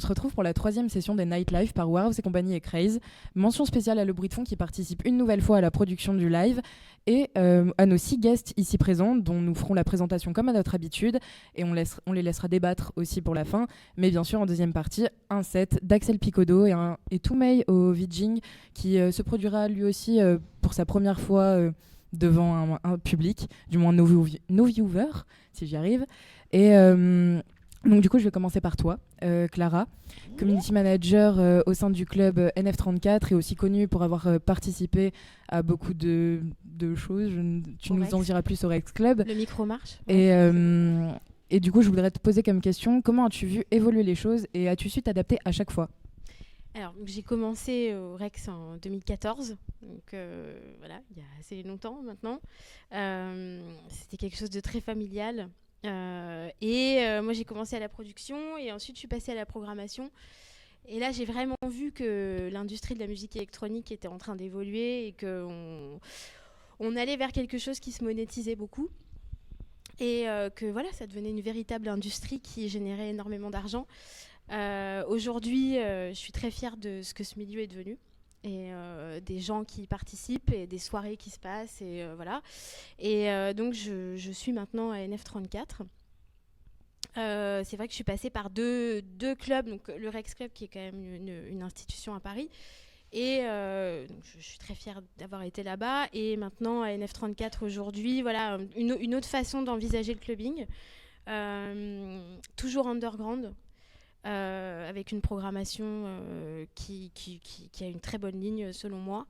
retrouve pour la 3e session des Nightlife par Warehouse et compagnie et Craze. Mention spéciale à Le Bruit de Fond qui participe une nouvelle fois à la production du live et à nos 6 guests ici présents dont nous ferons la présentation comme à notre habitude et on les laissera débattre aussi pour la fin. Mais bien sûr, en deuxième partie, un set d'Axel Picodo et Toumei au VJing qui se produira lui aussi pour sa première fois devant un public, du moins nos viewers, si j'y arrive. Et donc du coup, je vais commencer par toi, Clara, community manager au sein du club NF34 et aussi connue pour avoir participé à beaucoup de choses. Tu nous en diras plus au Rex Club. Le micro marche. Et du coup, je voudrais te poser comme question, comment as-tu vu évoluer les choses et as-tu su t'adapter à chaque fois ? Alors, j'ai commencé au Rex en 2014, donc voilà, il y a assez longtemps maintenant. C'était quelque chose de très familial. Moi, j'ai commencé à la production et ensuite, je suis passée à la programmation. Et là, j'ai vraiment vu que l'industrie de la musique électronique était en train d'évoluer et qu'on allait vers quelque chose qui se monétisait beaucoup. Et que voilà, ça devenait une véritable industrie qui générait énormément d'argent. Aujourd'hui, je suis très fière de ce que ce milieu est devenu et des gens qui y participent et des soirées qui se passent et voilà. Et donc je suis maintenant à NF34. C'est vrai que je suis passée par deux clubs, donc le Rex Club qui est quand même une institution à Paris. Et donc je suis très fière d'avoir été là-bas. Et maintenant à NF34 aujourd'hui, voilà, une autre façon d'envisager le clubbing. Toujours underground. Avec une programmation qui a une très bonne ligne selon moi.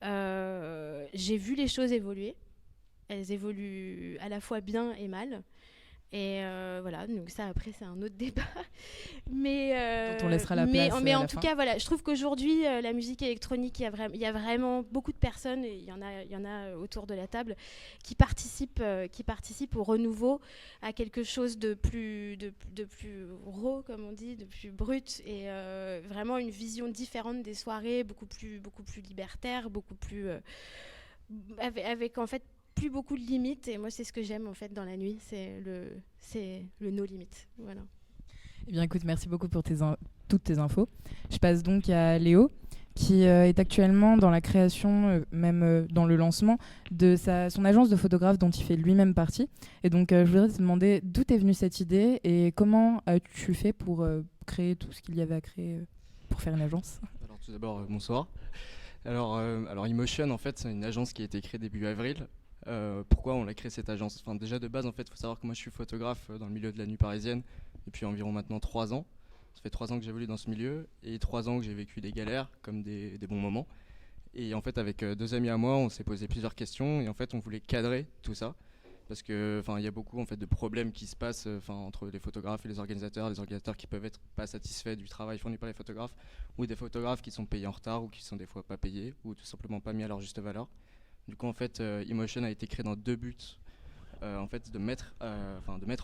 J'ai vu les choses évoluer. Elles évoluent à la fois bien et mal. Et voilà, donc ça après c'est un autre débat. Mais dont on laissera la place mais en la tout fin. Cas, voilà, je trouve qu'aujourd'hui la musique électronique, il y a vraiment beaucoup de personnes, et il y en a autour de la table qui participent au renouveau, à quelque chose de plus raw, comme on dit, de plus brut, et vraiment une vision différente des soirées, beaucoup plus libertaire, beaucoup plus avec en fait plus beaucoup de limites. Et moi c'est ce que j'aime en fait dans la nuit, c'est le no limit, voilà. Eh bien écoute, merci beaucoup pour toutes tes infos. Je passe donc à Léo qui est actuellement dans la création, même dans le lancement de son agence de photographe dont il fait lui-même partie. Et donc je voudrais te demander d'où est venue cette idée et comment as-tu fait pour créer tout ce qu'il y avait à créer pour faire une agence. Alors tout d'abord, bonsoir. Alors Emotion, en fait, c'est une agence qui a été créée début avril. Pourquoi on a créé cette agence ? Enfin, déjà de base, en fait, il faut savoir que moi je suis photographe dans le milieu de la nuit parisienne depuis environ maintenant 3 ans. Ça fait 3 ans que j'évolue dans ce milieu et 3 ans que j'ai vécu des galères comme des bons moments. Et en fait, avec 2 amis à moi, on s'est posé plusieurs questions et en fait, on voulait cadrer tout ça parce que il y a beaucoup en fait de problèmes qui se passent entre les photographes et les organisateurs qui peuvent être pas satisfaits du travail fourni par les photographes ou des photographes qui sont payés en retard ou qui sont des fois pas payés ou tout simplement pas mis à leur juste valeur. Du coup, en fait, Emotion a été créé dans 2 buts. En fait, de mettre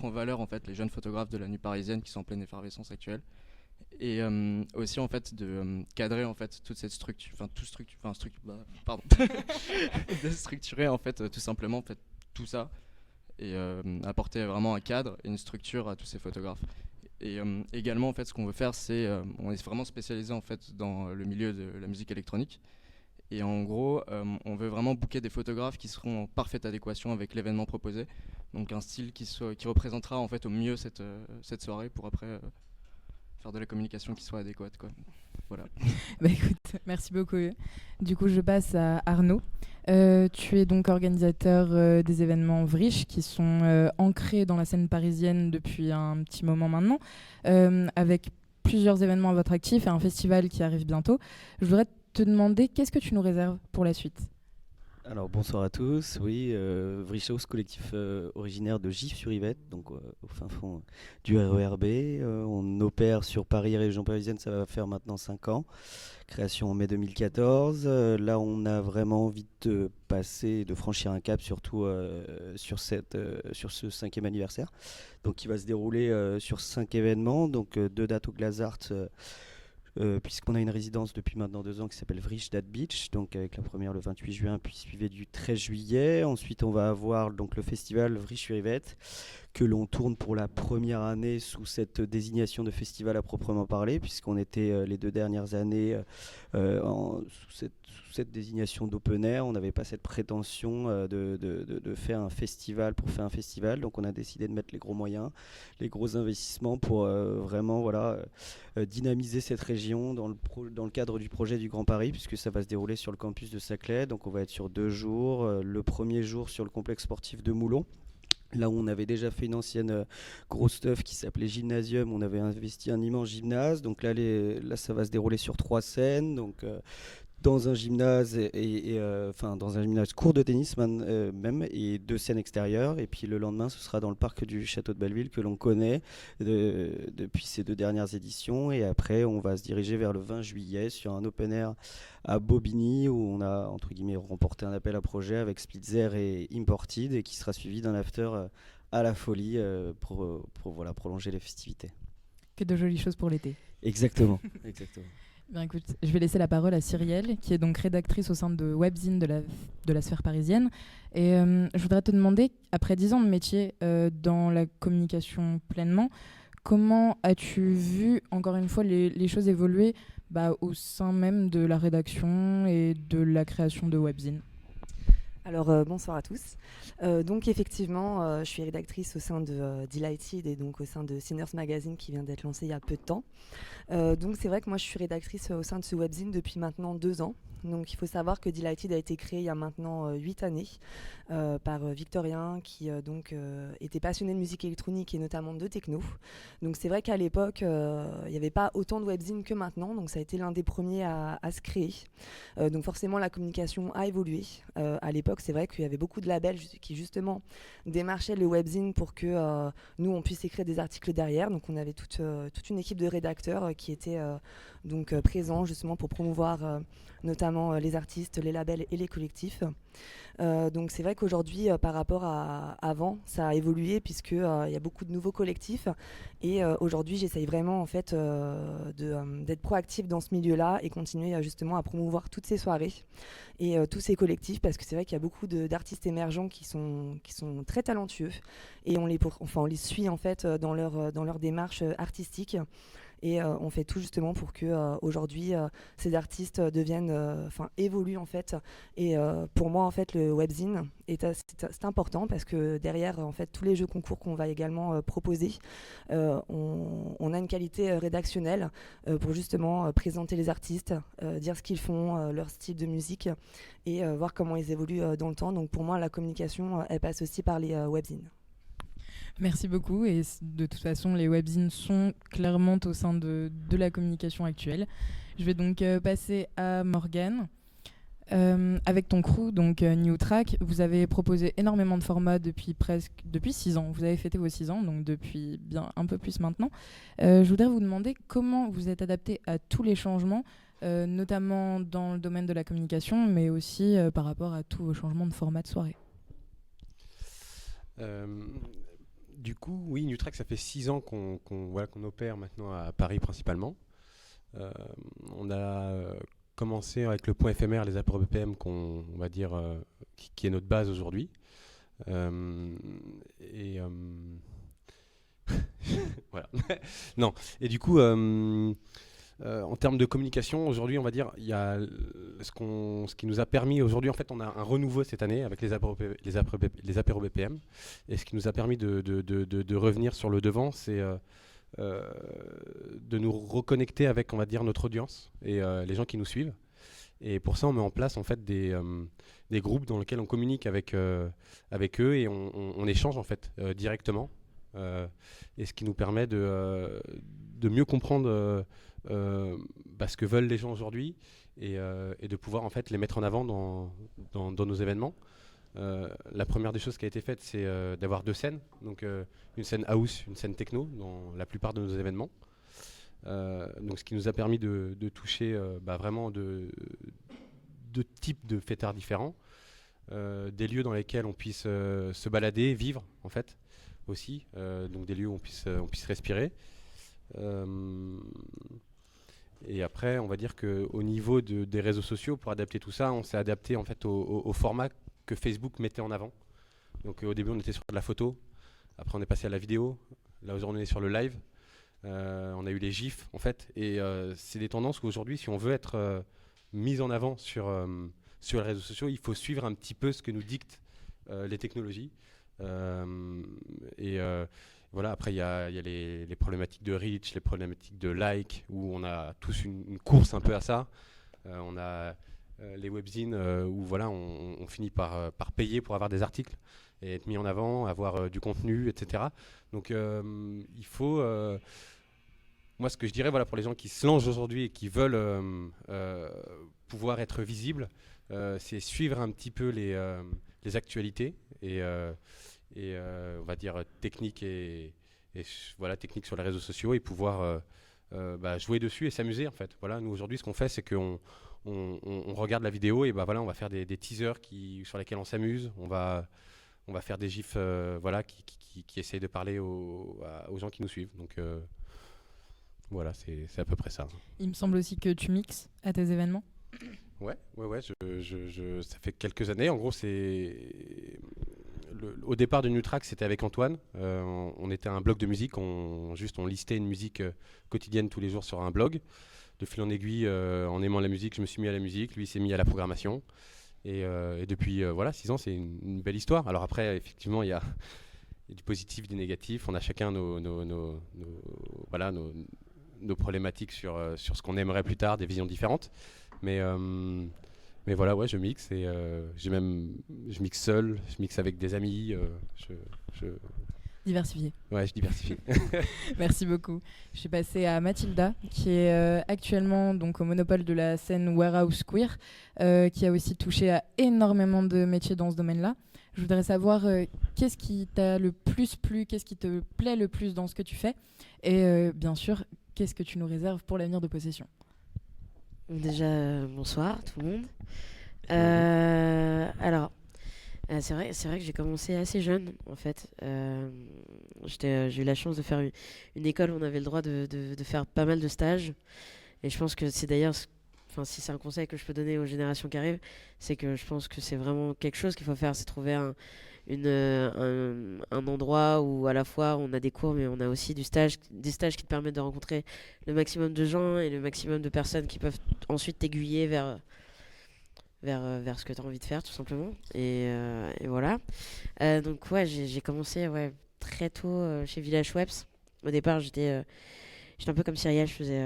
en valeur en fait les jeunes photographes de la nuit parisienne qui sont en pleine effervescence actuelle, et aussi en fait de cadrer en fait toute cette structure, de structurer en fait tout simplement en fait tout ça et apporter vraiment un cadre et une structure à tous ces photographes. Et également en fait ce qu'on veut faire c'est on est vraiment spécialisé en fait dans le milieu de la musique électronique. Et en gros, on veut vraiment booker des photographes qui seront en parfaite adéquation avec l'événement proposé. Donc un style qui représentera en fait au mieux cette soirée pour après faire de la communication qui soit adéquate, quoi. Voilà. Bah écoute, merci beaucoup. Du coup, je passe à Arnaud. Tu es donc organisateur des événements Vrish qui sont ancrés dans la scène parisienne depuis un petit moment maintenant, avec plusieurs événements à votre actif et un festival qui arrive bientôt. Je voudrais te demander qu'est-ce que tu nous réserves pour la suite. Alors bonsoir à tous, oui, Vrish House, collectif originaire de Gif-sur-Yvette, donc au fin fond du RER B. On opère sur Paris, région parisienne, ça va faire maintenant 5 ans. Création en mai 2014. Là, on a vraiment envie de passer, de franchir un cap, surtout sur ce 5e anniversaire. Donc, qui va se dérouler sur 5 événements, donc 2 dates au Glazart. Puisqu'on a une résidence depuis maintenant 2 ans qui s'appelle Vrish That Beach, donc avec la première le 28 juin, puis suivie du 13 juillet. Ensuite, on va avoir donc le festival Vrish sur Yvette, que l'on tourne pour la première année sous cette désignation de festival à proprement parler, puisqu'on était les 2 dernières années sous cette désignation d'open air. On n'avait pas cette prétention de faire un festival pour faire un festival, donc on a décidé de mettre les gros moyens, les gros investissements pour vraiment dynamiser cette région dans le cadre du projet du Grand Paris, puisque ça va se dérouler sur le campus de Saclay. Donc on va être sur 2 jours, le premier jour sur le complexe sportif de Moulon, là où on avait déjà fait une ancienne grosse stuff qui s'appelait Gymnasium. On avait investi un immense gymnase, donc là ça va se dérouler sur 3 scènes, donc dans un gymnase dans un gymnase court de tennis même, et 2 scènes extérieures. Et puis le lendemain, ce sera dans le parc du Château de Belleville, que l'on connaît depuis ces 2 dernières éditions. Et après, on va se diriger vers le 20 juillet sur un open air à Bobigny, où on a entre guillemets remporté un appel à projet avec Splitzer et Imported, et qui sera suivi d'un after à la folie pour prolonger les festivités. Que de jolies choses pour l'été. Exactement. Exactement. Bien, écoute, je vais laisser la parole à Cyrielle, qui est donc rédactrice au sein de Webzine de la sphère parisienne. Et je voudrais te demander, après 10 ans de métier dans la communication pleinement, comment as-tu vu, encore une fois, les choses évoluer au sein même de la rédaction et de la création de Webzine? Alors bonsoir à tous. Donc effectivement, je suis rédactrice au sein de Delighted et donc au sein de Sinners Magazine qui vient d'être lancé il y a peu de temps. Donc c'est vrai que moi je suis rédactrice au sein de ce webzine depuis maintenant 2 ans. Donc il faut savoir que Delighted a été créé il y a maintenant 8 années par Victorien qui était passionné de musique électronique et notamment de techno. Donc c'est vrai qu'à l'époque il n'y avait pas autant de webzines que maintenant, donc ça a été l'un des premiers à se créer. Donc forcément la communication a évolué. À l'époque c'est vrai qu'il y avait beaucoup de labels qui justement démarchaient le webzine pour que nous on puisse écrire des articles derrière. Donc on avait toute une équipe de rédacteurs qui étaient présents justement pour promouvoir notamment les artistes, les labels et les collectifs. Donc c'est vrai qu'aujourd'hui par rapport à avant ça a évolué puisqu'il y a beaucoup de nouveaux collectifs et aujourd'hui j'essaye vraiment en fait d'être proactive dans ce milieu-là et continuer justement à promouvoir toutes ces soirées et tous ces collectifs, parce que c'est vrai qu'il y a beaucoup d'artistes émergents qui sont très talentueux et on les suit en fait dans leur démarche artistique. Et on fait tout justement pour que aujourd'hui ces artistes évoluent en fait. Et pour moi en fait le webzine c'est important parce que derrière en fait tous les jeux concours qu'on va également proposer, on a une qualité rédactionnelle pour justement présenter les artistes, dire ce qu'ils font, leur style de musique et voir comment ils évoluent dans le temps. Donc pour moi la communication elle passe aussi par les webzines. Merci beaucoup, et de toute façon les webzines sont clairement au sein de la communication actuelle. Je vais donc passer à Morgane. Avec ton crew, donc New Track, vous avez proposé énormément de formats depuis 6 ans. Vous avez fêté vos 6 ans, donc depuis bien un peu plus maintenant. Je voudrais vous demander comment vous êtes adapté à tous les changements, notamment dans le domaine de la communication, mais aussi par rapport à tous vos changements de format de soirée. Du coup, oui, New Track, ça fait 6 ans qu'on opère maintenant à Paris principalement. On a commencé avec le point éphémère, les apéros BPM, qui est notre base aujourd'hui. Voilà. Non. Et du coup, en termes de communication, aujourd'hui, on va dire, il y a ce qui nous a permis aujourd'hui, en fait, on a un renouveau cette année avec les apéros BPM, et ce qui nous a permis de revenir sur le devant, c'est de nous reconnecter avec, on va dire, notre audience et les gens qui nous suivent. Et pour ça, on met en place en fait des groupes dans lesquels on communique avec eux et on échange en fait directement. Et ce qui nous permet de mieux comprendre ce que veulent les gens aujourd'hui et de pouvoir en fait les mettre en avant dans nos événements. La première des choses qui a été faite, c'est d'avoir 2 scènes, donc une scène house, une scène techno dans la plupart de nos événements. Donc ce qui nous a permis de toucher vraiment de types de fêtards différents, des lieux dans lesquels on puisse se balader, vivre en fait aussi, donc des lieux où on puisse respirer. Et après, on va dire qu'au niveau des réseaux sociaux, pour adapter tout ça, on s'est adapté en fait au format que Facebook mettait en avant. Donc au début, on était sur de la photo. Après, on est passé à la vidéo. Là, aujourd'hui, on est sur le live. On a eu les GIFs, en fait. Et c'est des tendances où aujourd'hui, si on veut être mis en avant sur les réseaux sociaux, il faut suivre un petit peu ce que nous dictent les technologies. Voilà, après, il y a les problématiques de reach, les problématiques de like, où on a tous une course un peu à ça. On a les webzines où voilà, on finit par payer pour avoir des articles et être mis en avant, avoir du contenu, etc. Donc il faut... moi, ce que je dirais voilà, pour les gens qui se lancent aujourd'hui et qui veulent pouvoir être visibles, c'est suivre un petit peu les actualités et on va dire technique voilà, technique sur les réseaux sociaux et pouvoir jouer dessus et s'amuser en fait. Voilà, nous aujourd'hui ce qu'on fait c'est qu'on regarde la vidéo et voilà, on va faire des teasers sur lesquels on s'amuse, on va faire des gifs voilà, qui essayent de parler aux gens qui nous suivent. Donc voilà, c'est à peu près ça. Il me semble aussi que tu mixes à tes événements. Ouais, ça fait quelques années. En gros, au départ de Nutrack, c'était avec Antoine. On était un blog de musique. On listait une musique quotidienne tous les jours sur un blog. De fil en aiguille, en aimant la musique, je me suis mis à la musique. Lui s'est mis à la programmation. Et depuis 6 ans, c'est une belle histoire. Alors après, effectivement, il y a du positif, du négatif. On a chacun nos problématiques sur ce qu'on aimerait plus tard, des visions différentes. Mais voilà, ouais, je mixe et je mixe seul, je mixe avec des amis. Diversifié. Ouais, je diversifie. Merci beaucoup. Je suis passée à Mathilda, qui est actuellement donc, au monopole de la scène Warehouse Queer, qui a aussi touché à énormément de métiers dans ce domaine-là. Je voudrais savoir qu'est-ce qui t'a le plus plu, qu'est-ce qui te plaît le plus dans ce que tu fais, et bien sûr, qu'est-ce que tu nous réserves pour l'avenir de Possession. Déjà, bonsoir tout le monde. Alors, c'est vrai que j'ai commencé assez jeune en fait. J'ai eu la chance de faire une école où on avait le droit de faire pas mal de stages. Et je pense que c'est d'ailleurs, si c'est un conseil que je peux donner aux générations qui arrivent, c'est que je pense que c'est vraiment quelque chose qu'il faut faire, c'est trouver un endroit où à la fois on a des cours mais on a aussi des stages qui te permettent de rencontrer le maximum de gens et le maximum de personnes qui peuvent ensuite t'aiguiller vers ce que tu as envie de faire tout simplement et voilà. Donc ouais, j'ai commencé très tôt chez Village Webs. Au départ j'étais un peu comme Cyrielle, je faisais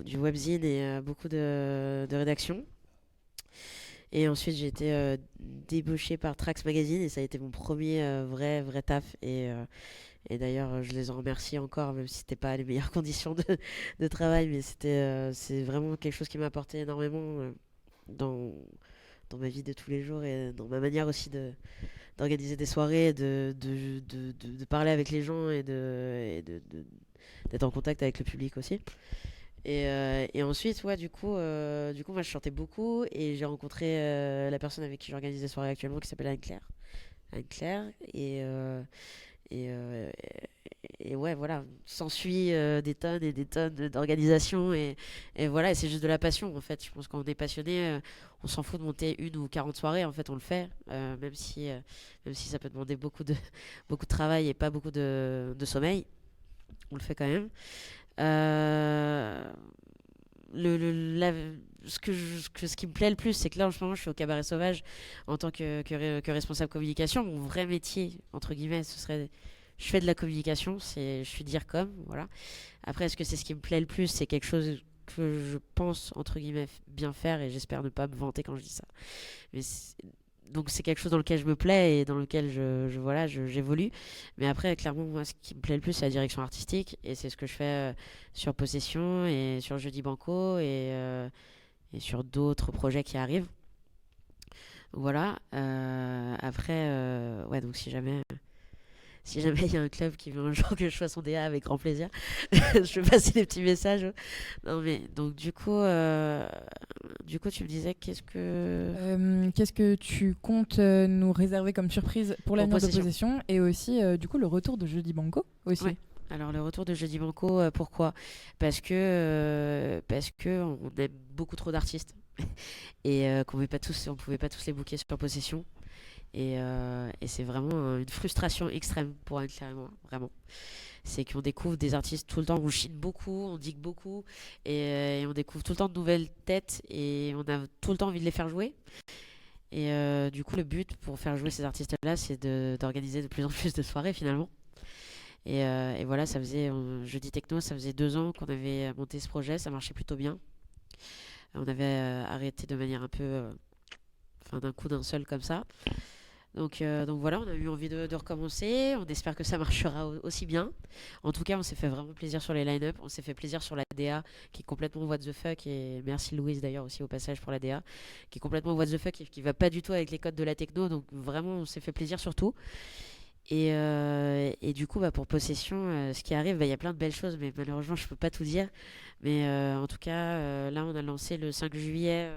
du webzine et beaucoup de rédaction. Et ensuite, j'ai été débauchée par Trax Magazine et ça a été mon premier vrai taf. Et d'ailleurs, je les en remercie encore, même si c'était pas les meilleures conditions de travail, mais c'est vraiment quelque chose qui m'a apporté énormément dans ma vie de tous les jours et dans ma manière aussi d'organiser des soirées, de parler avec les gens et d'être en contact avec le public aussi. Et ensuite, du coup, moi je chantais beaucoup et j'ai rencontré la personne avec qui j'organise des soirées actuellement qui s'appelle Anne-Claire. Et ouais, voilà, s'ensuit des tonnes et des tonnes d'organisation et voilà, et c'est juste de la passion en fait. Je pense qu'on est passionné, on s'en fout de monter 1 ou 40 soirées, en fait on le fait, même si ça peut demander beaucoup de travail et pas beaucoup de sommeil, on le fait quand même. Ce qui me plaît le plus, c'est que là en ce moment je suis au Cabaret Sauvage en tant que responsable communication. Mon vrai métier, entre guillemets, je fais de la communication, je suis DIRCOM, voilà. Après, est-ce que c'est ce qui me plaît le plus? C'est quelque chose que je pense, entre guillemets, bien faire et j'espère ne pas me vanter quand je dis ça. Donc c'est quelque chose dans lequel je me plais et dans lequel j'évolue. Mais après, clairement, moi, ce qui me plaît le plus, c'est la direction artistique. Et c'est ce que je fais sur Possession et sur Jeudi Banco et sur d'autres projets qui arrivent. Voilà. Après, donc si jamais il y a un club qui veut un jour que je fasse son DA, avec grand plaisir, je vais passer des petits messages. Non mais donc du coup tu me disais qu'est-ce que tu comptes nous réserver comme surprise pour l'avenir de Possession et aussi du coup le retour de Jeudi Banco aussi. Ouais. Alors le retour de Jeudi Banco, pourquoi? Parce que on aime beaucoup trop d'artistes et on pouvait pas tous les booker sur Possession. Et c'est vraiment une frustration extrême pour Anne-Claire et moi, vraiment. C'est qu'on découvre des artistes tout le temps, on chine beaucoup, on digue beaucoup, et on découvre tout le temps de nouvelles têtes, et on a tout le temps envie de les faire jouer. Et du coup, le but pour faire jouer ces artistes-là, c'est d'organiser de plus en plus de soirées finalement. Et voilà, ça faisait Jeudi Techno, ça faisait 2 ans qu'on avait monté ce projet, ça marchait plutôt bien. On avait arrêté de manière un peu, d'un coup d'un seul comme ça. Donc voilà, on a eu envie de recommencer. On espère que ça marchera aussi bien. En tout cas, on s'est fait vraiment plaisir sur les line-up. On s'est fait plaisir sur la DA qui est complètement what the fuck. Et merci Louise d'ailleurs aussi au passage pour la DA qui est complètement what the fuck et qui va pas du tout avec les codes de la techno. Donc vraiment, on s'est fait plaisir surtout. Et du coup, pour Possession, ce qui arrive, il y a plein de belles choses, mais malheureusement, je peux pas tout dire. Mais en tout cas, là, on a lancé le 5 juillet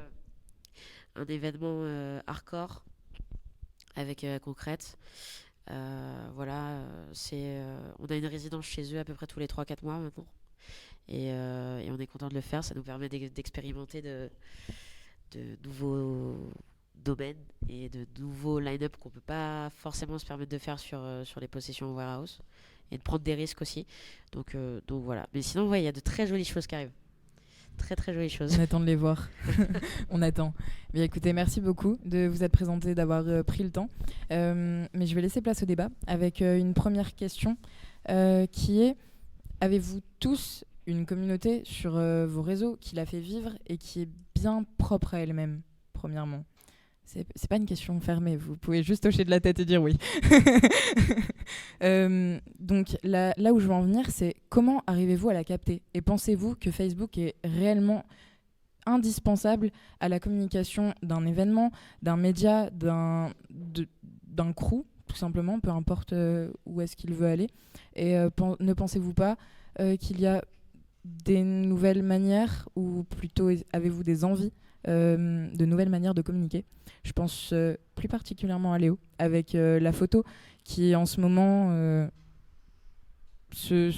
un événement hardcore avec Concrète. Voilà, on a une résidence chez eux à peu près tous les 3-4 mois maintenant. Et on est content de le faire. Ça nous permet d'expérimenter de nouveaux domaines et de nouveaux line-up qu'on peut pas forcément se permettre de faire sur les possessions warehouse. Et de prendre des risques aussi. Donc voilà. Mais sinon, il y a de très jolies choses qui arrivent. Très très jolies choses. On attend de les voir. On attend. Bien écoutez, merci beaucoup de vous être présenté, d'avoir pris le temps. Mais je vais laisser place au débat avec une première question qui est: avez-vous tous une communauté sur vos réseaux qui la fait vivre et qui est bien propre à elle-même, premièrement? C'est pas une question fermée, vous pouvez juste hocher de la tête et dire oui. Donc là où je veux en venir, c'est comment arrivez-vous à la capter? Et pensez-vous que Facebook est réellement indispensable à la communication d'un événement, d'un média, d'un crew, tout simplement, peu importe où est-ce qu'il veut aller? Et ne pensez-vous pas qu'il y a des nouvelles manières, ou plutôt avez-vous des envies de nouvelles manières de communiquer? Je pense plus particulièrement à Léo, avec la photo qui en ce moment... je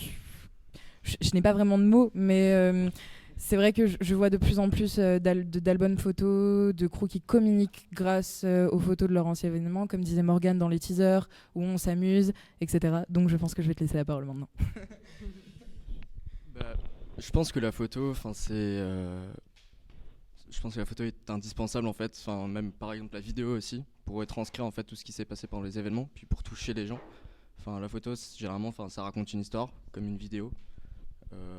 n'ai pas vraiment de mots, mais c'est vrai que je vois de plus en plus d'albums photos, de crews qui communiquent grâce aux photos de leur ancien événement, comme disait Morgane dans les teasers, où on s'amuse, etc. Donc je pense que je vais te laisser la parole maintenant. Je pense que la photo, je pense que la photo est indispensable en fait, même par exemple la vidéo aussi, pour retranscrire en fait tout ce qui s'est passé pendant les événements, puis pour toucher les gens. La photo, généralement, ça raconte une histoire, comme une vidéo.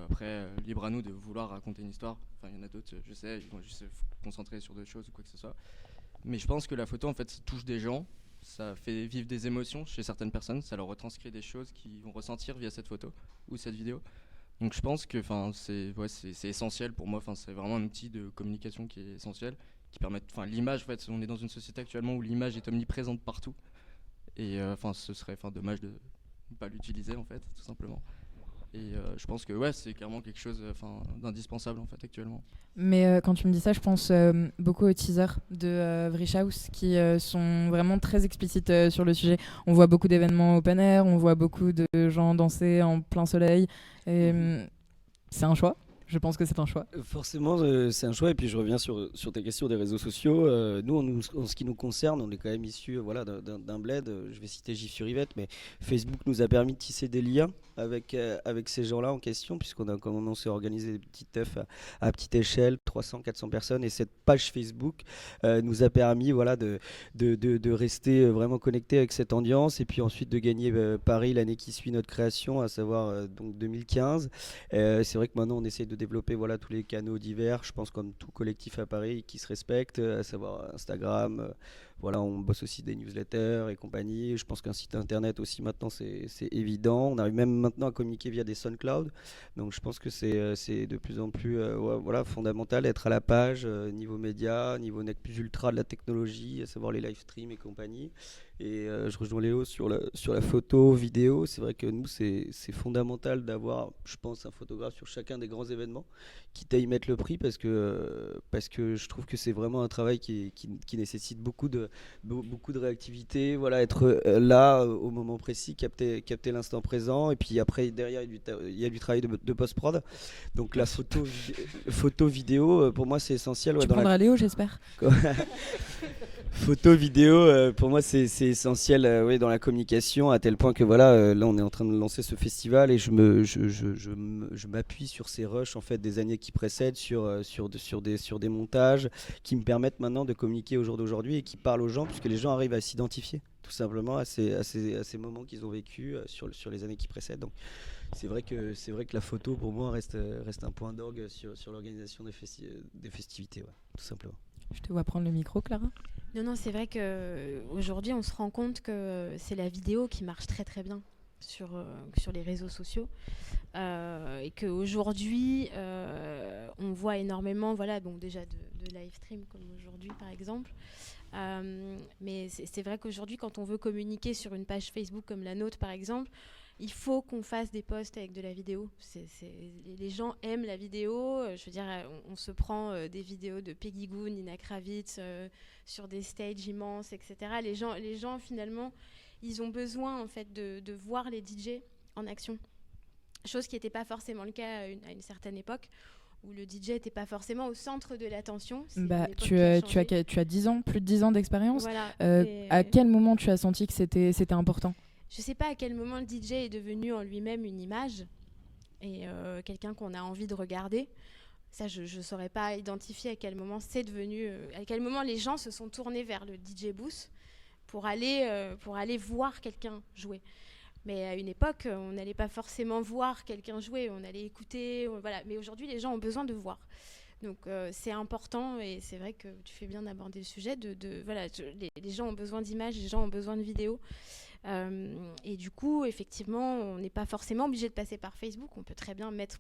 Après, libre à nous de vouloir raconter une histoire. Il y en a d'autres, je sais, ils vont juste se concentrer sur d'autres choses ou quoi que ce soit. Mais je pense que la photo, en fait, ça touche des gens, ça fait vivre des émotions chez certaines personnes, ça leur retranscrit des choses qu'ils vont ressentir via cette photo ou cette vidéo. Donc je pense que c'est essentiel pour moi, c'est vraiment un outil de communication qui est essentiel, qui permet, l'image, en fait, on est dans une société actuellement où l'image est omniprésente partout. Et ce serait dommage de ne pas l'utiliser en fait, tout simplement. Et je pense que c'est clairement quelque chose d'indispensable en fait actuellement. Mais quand tu me dis ça, je pense beaucoup aux teasers de Vrichaus qui sont vraiment très explicites sur le sujet. On voit beaucoup d'événements open air, on voit beaucoup de gens danser en plein soleil. Et c'est un choix. Je pense que c'est un choix. Forcément, c'est un choix. Et puis je reviens sur tes questions des réseaux sociaux. Nous, en ce qui nous concerne, on est quand même issus d'un bled. Je vais citer GIF sur Yvette, mais Facebook nous a permis de tisser des liens avec ces gens-là en question, puisqu'on a commencé à organiser des petites teufs à petite échelle, 300-400 personnes. Et cette page Facebook nous a permis de rester vraiment connectés avec cette audience. Et puis ensuite de gagner Paris l'année qui suit notre création, à savoir donc 2015. C'est vrai que maintenant, on essaie de développer tous les canaux divers, je pense comme tout collectif à Paris qui se respecte, à savoir Instagram, on bosse aussi des newsletters et compagnie. Je pense qu'un site internet aussi maintenant c'est évident. On arrive même maintenant à communiquer via des SoundCloud. Donc je pense que c'est de plus en plus fondamental d'être à la page niveau média, niveau net plus ultra de la technologie, à savoir les live streams et compagnie. Et je rejoins Léo sur la photo, vidéo. C'est vrai que nous c'est fondamental d'avoir, je pense, un photographe sur chacun des grands événements, quitte à y mettre le prix, parce que je trouve que c'est vraiment un travail qui nécessite beaucoup de réactivité, être là au moment précis, capter l'instant présent, et puis après derrière il y a du travail de post-prod. Donc la photo vidéo pour moi c'est essentiel. Tu prendras Léo, j'espère. Photo, vidéo, pour moi c'est essentiel oui, dans la communication, à tel point que voilà, là on est en train de lancer ce festival et je m'appuie sur ces rushs en fait, des années qui précèdent, sur des montages qui me permettent maintenant de communiquer au jour d'aujourd'hui et qui parlent aux gens, puisque les gens arrivent à s'identifier tout simplement à ces moments qu'ils ont vécu sur les années qui précèdent. Donc c'est vrai que la photo pour moi reste un point d'orgue sur l'organisation des festivités, ouais, tout simplement. Je te vois prendre le micro, Clara. Non, c'est vrai qu'aujourd'hui, on se rend compte que c'est la vidéo qui marche très très bien sur les réseaux sociaux. Et qu'aujourd'hui, on voit énormément, voilà, donc déjà de live stream comme aujourd'hui par exemple. Mais c'est vrai qu'aujourd'hui, quand on veut communiquer sur une page Facebook comme la nôtre par exemple, il faut qu'on fasse des posts avec de la vidéo. Les gens aiment la vidéo. Je veux dire, on se prend des vidéos de Peggy Goo, Nina Kravitz sur des stages immenses, etc. Les gens, finalement, ils ont besoin en fait de voir les DJ en action. Chose qui n'était pas forcément le cas à une certaine époque, où le DJ n'était pas forcément au centre de l'attention. Tu as 10 ans, plus de 10 ans d'expérience. Voilà. À quel moment tu as senti que c'était important ? Je ne sais pas à quel moment le DJ est devenu en lui-même une image et quelqu'un qu'on a envie de regarder. Ça, je ne saurais pas identifier à quel moment c'est devenu, à quel moment les gens se sont tournés vers le DJ booth pour aller voir quelqu'un jouer. Mais à une époque, on n'allait pas forcément voir quelqu'un jouer, on allait écouter, voilà. Mais aujourd'hui, les gens ont besoin de voir. Donc c'est important et c'est vrai que tu fais bien d'aborder le sujet. Voilà, les gens ont besoin d'images, les gens ont besoin de vidéos. Et du coup, effectivement, on n'est pas forcément obligé de passer par Facebook. On peut très bien mettre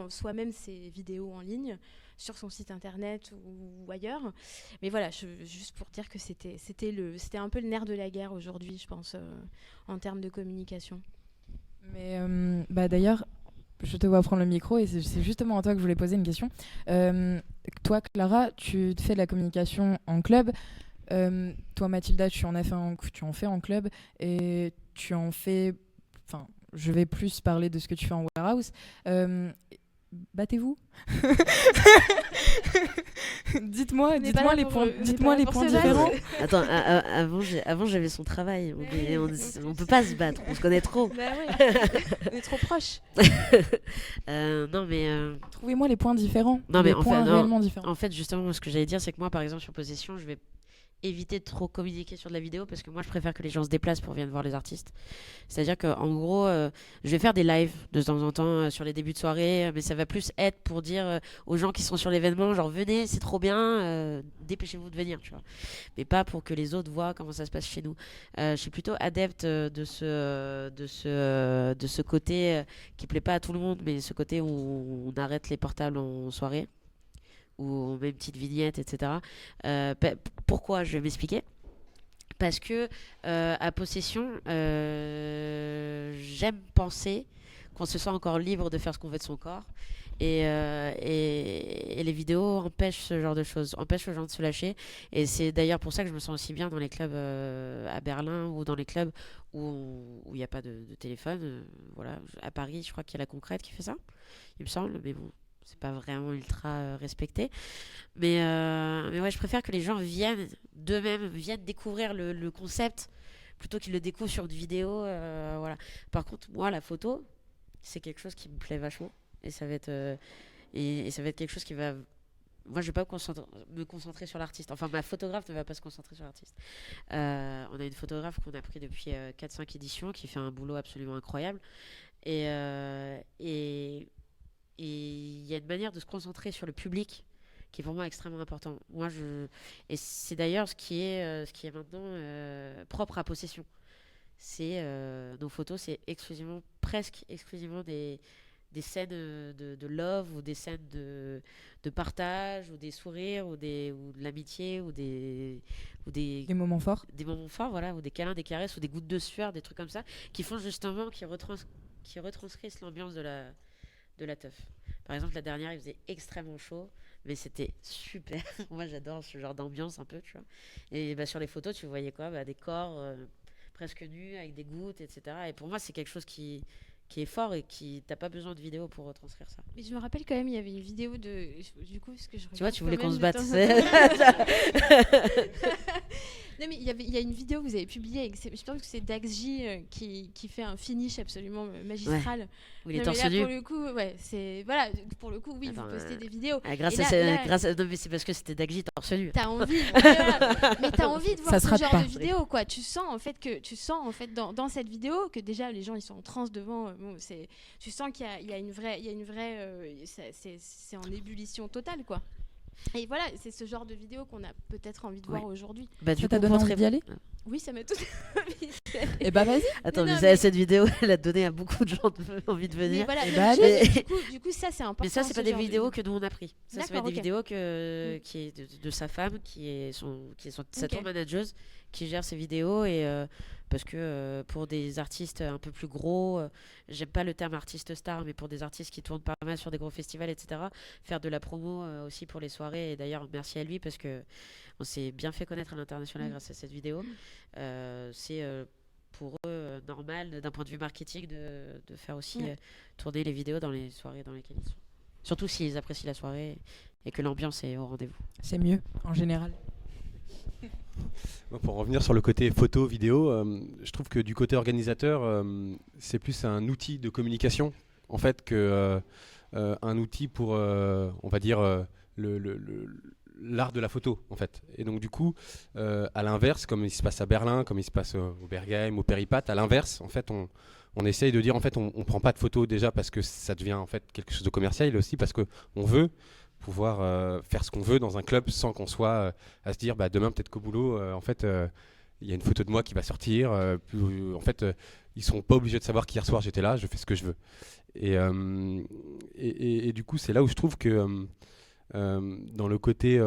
soi-même ses vidéos en ligne sur son site internet ou ailleurs. Mais voilà, juste pour dire que c'était un peu le nerf de la guerre aujourd'hui, je pense, en termes de communication. Mais d'ailleurs, je te vois prendre le micro et c'est justement à toi que je voulais poser une question. Toi, Clara, tu fais de la communication en club. Toi, Mathilda, tu en fais en club et tu en fais... Enfin, je vais plus parler de ce que tu fais en warehouse. Battez-vous. Dites-moi les points différents. Attends, avant j'avais son travail. On peut pas se battre, on se connaît trop. Bah ouais. On est trop proches. Non mais trouvez-moi les points différents. Non mais réellement différents. En fait, justement, ce que j'allais dire, c'est que moi, par exemple, sur Possession, je vais éviter de trop communiquer sur de la vidéo parce que moi je préfère que les gens se déplacent pour venir voir les artistes. C'est-à-dire qu'en gros je vais faire des lives de temps en temps sur les débuts de soirée, mais ça va plus être pour dire aux gens qui sont sur l'événement, genre venez, c'est trop bien, dépêchez-vous de venir, tu vois. Mais pas pour que les autres voient comment ça se passe chez nous. Je suis plutôt adepte de ce côté qui plaît pas à tout le monde, mais ce côté où on arrête les portables en soirée, où on met une petite vignette, etc. Pourquoi ? Je vais m'expliquer. Parce que à Possession, j'aime penser qu'on se sent encore libre de faire ce qu'on veut de son corps. Et les vidéos empêchent ce genre de choses, empêchent aux gens de se lâcher. Et c'est d'ailleurs pour ça que je me sens aussi bien dans les clubs à Berlin ou dans les clubs où il n'y a pas de téléphone. Voilà. À Paris, je crois qu'il y a la Concrète qui fait ça, il me semble, mais bon. C'est pas vraiment ultra respecté. Mais ouais, je préfère que les gens viennent d'eux-mêmes, viennent découvrir le concept plutôt qu'ils le découvrent sur une vidéo. Voilà. Par contre, moi, la photo, c'est quelque chose qui me plaît vachement. Et ça va être, et ça va être quelque chose qui va... Moi, je vais pas me concentrer sur l'artiste. Enfin, ma photographe ne va pas se concentrer sur l'artiste. On a une photographe qu'on a pris depuis 4-5 éditions qui fait un boulot absolument incroyable. Et il y a une manière de se concentrer sur le public qui est pour moi extrêmement important. Et c'est d'ailleurs ce qui est maintenant propre à Possession. Nos photos, c'est presque exclusivement des scènes de love ou des scènes de partage ou des sourires ou de l'amitié ou des moments forts. Des moments forts, voilà, ou des câlins, des caresses ou des gouttes de sueur, des trucs comme ça qui font justement, qui retranscrivent l'ambiance de la teuf. Par exemple, la dernière, il faisait extrêmement chaud, mais c'était super. Moi, j'adore ce genre d'ambiance un peu, tu vois. Et sur les photos, tu voyais quoi ? Des corps presque nus, avec des gouttes, etc. Et pour moi, c'est quelque chose qui qui est fort et qui t'as pas besoin de vidéo pour retranscrire ça. Mais je me rappelle quand même, il y avait une vidéo de. Du coup, ce que je Tu vois, regarde tu voulais quand qu'on même se de batte. temps en temps. Non, mais il y a une vidéo que vous avez publiée, je pense que c'est Dax J qui fait un finish absolument magistral. Où il est Non, mais torse là, nu. pour le coup, ouais, c'est. Voilà, pour le coup, oui, Attends, vous postez des vidéos. Grâce Et à, là- non, mais c'est parce que c'était Dagji torse nu. T'as envie, voilà. Mais t'as envie de voir Ça se ce rate genre pas. de vidéo, quoi. Tu sens en fait dans cette vidéo que déjà les gens ils sont en transe devant. Tu sens qu'il y a une vraie, c'est en ébullition totale, quoi. Et voilà, c'est ce genre de vidéo qu'on a peut-être envie de voir aujourd'hui. Bah, Ça t'a donné envie d'y aller? Oui, ça m'a tout envie. Eh bah vas-y. Attends, Mais mais non, ça, mais- cette vidéo, elle a donné à beaucoup de gens envie de Mais venir. voilà, Eh non, bah, mais allez. du coup, ça c'est important. Mais ça, c'est ce pas des genre de vidéos que nous on a pris. Ça, c'est D'accord, des ok. vidéos qui est de sa femme, qui est sa Ok. tour manageuse, qui gère ses vidéos. Et parce que pour des artistes un peu plus gros, j'aime pas le terme artiste star, mais pour des artistes qui tournent pas mal sur des gros festivals, etc., faire de la promo aussi pour les soirées. Et d'ailleurs, merci à lui parce que on s'est bien fait connaître à l'international grâce à cette vidéo. C'est pour eux normal d'un point de vue marketing de faire aussi tourner les vidéos dans les soirées dans lesquelles ils sont. Surtout s'ils apprécient la soirée et que l'ambiance est au rendez-vous. C'est mieux en général. Pour revenir sur le côté photo, vidéo, je trouve que du côté organisateur, c'est plus un outil de communication en fait que un outil pour, on va dire, l'art de la photo en fait. Et donc du coup, à l'inverse, comme il se passe à Berlin, comme il se passe au Bergheim, au Péripat, à l'inverse, en fait, on essaye de dire en fait, on prend pas de photos déjà parce que ça devient en fait quelque chose de commercial, et aussi parce que on veut pouvoir faire ce qu'on veut dans un club sans qu'on soit à se dire bah, demain peut-être qu'au boulot en fait il y a une photo de moi qui va sortir en fait ils sont pas obligés de savoir qu'hier soir j'étais là, je fais ce que je veux et du coup c'est là où je trouve que dans le côté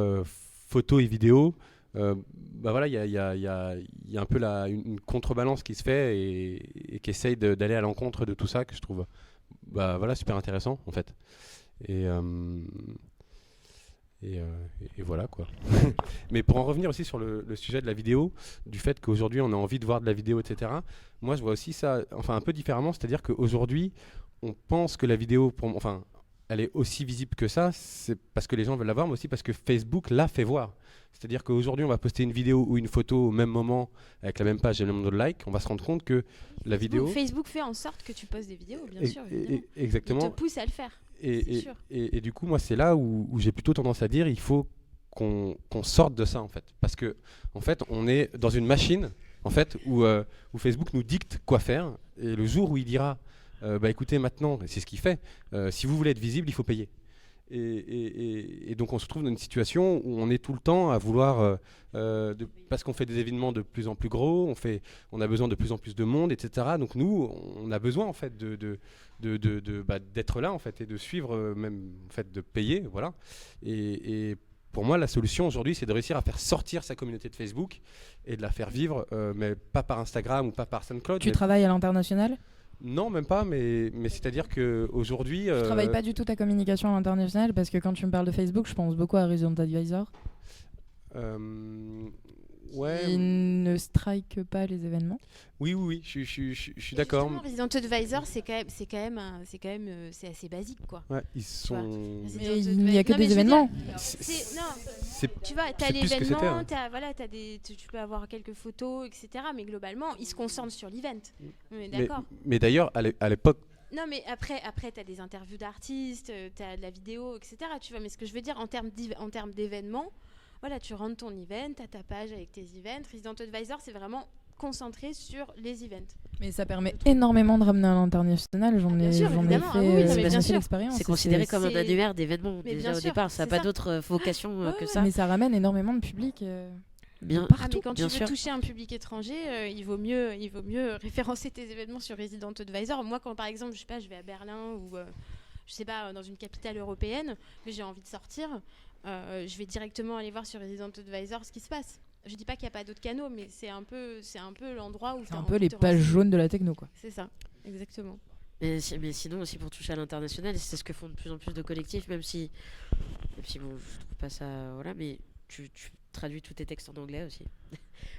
photo et vidéo bah voilà, il y a un peu une contrebalance qui se fait et qui essaye d'aller à l'encontre de tout ça, que je trouve bah voilà, super intéressant en fait. Et voilà quoi. Mais pour en revenir aussi sur le sujet de la vidéo, du fait qu'aujourd'hui on a envie de voir de la vidéo, etc. Moi je vois aussi ça, enfin un peu différemment, c'est-à-dire qu'aujourd'hui on pense que la vidéo, enfin elle est aussi visible que ça, c'est parce que les gens veulent la voir, mais aussi parce que Facebook la fait voir. C'est-à-dire qu'aujourd'hui on va poster une vidéo ou une photo au même moment avec la même page et le même nombre de likes, on va se rendre compte que la vidéo... Facebook fait en sorte que tu postes des vidéos, bien sûr, évidemment. Exactement. Il te pousse à le faire. Et du coup, moi, c'est là où j'ai plutôt tendance à dire il faut qu'on sorte de ça, en fait. Parce que, en fait, on est dans une machine, en fait, où Facebook nous dicte quoi faire. Et le jour où il dira, bah écoutez, maintenant, et c'est ce qu'il fait, si vous voulez être visible, il faut payer. Et donc, on se trouve dans une situation où on est tout le temps à vouloir, parce qu'on fait des événements de plus en plus gros, on a besoin de plus en plus de monde, etc. Donc, nous, on a besoin, en fait, d'être là en fait et de suivre même en fait de payer voilà et pour moi la solution aujourd'hui c'est de réussir à faire sortir sa communauté de Facebook et de la faire vivre mais pas par Instagram ou pas par SoundCloud. Tu travailles à l'international? Non, même pas, mais c'est à dire que aujourd'hui Je travaille pas du tout ta communication à l'international, parce que quand tu me parles de Facebook, je pense beaucoup à Resident Advisor. ouais. Il ne strike pas les événements. Oui, je suis d'accord. Resident Advisor, c'est assez basique, quoi. Ouais, ils sont. Mais il n'y a que des événements. Tu vois, t'as c'est plus ce que c'était, l'événement, hein. tu peux avoir quelques photos, etc. Mais globalement, ils se concentrent sur l'event. D'accord. Mais d'ailleurs, à l'époque. Non, mais après t'as des interviews d'artistes, t'as de la vidéo, etc. Tu vois, mais ce que je veux dire en termes d'événements, voilà, tu rentres ton event, t'as ta page avec tes events. Resident Advisor, c'est vraiment concentré sur les events. Mais ça permet énormément de ramener à l'international. J'en ai fait bien sûr. l'expérience. C'est considéré comme un annuaire d'événements déjà au départ. Ça n'a pas d'autre vocation que ça. Mais ça ramène énormément de public. Bien partout. Mais quand tu veux toucher un public étranger, il vaut mieux référencer tes événements sur Resident Advisor. Moi, quand par exemple, je sais pas, je vais à Berlin ou je sais pas, dans une capitale européenne, que j'ai envie de sortir, je vais directement aller voir sur Resident Advisor ce qui se passe. Je dis pas qu'il n'y a pas d'autres canaux, mais c'est un peu l'endroit où c'est un peu les pages jaunes de la techno, quoi. C'est ça, exactement. Mais sinon aussi pour toucher à l'international, c'est ce que font de plus en plus de collectifs, même si bon, je trouve pas ça, voilà, mais tu traduis tous tes textes en anglais aussi.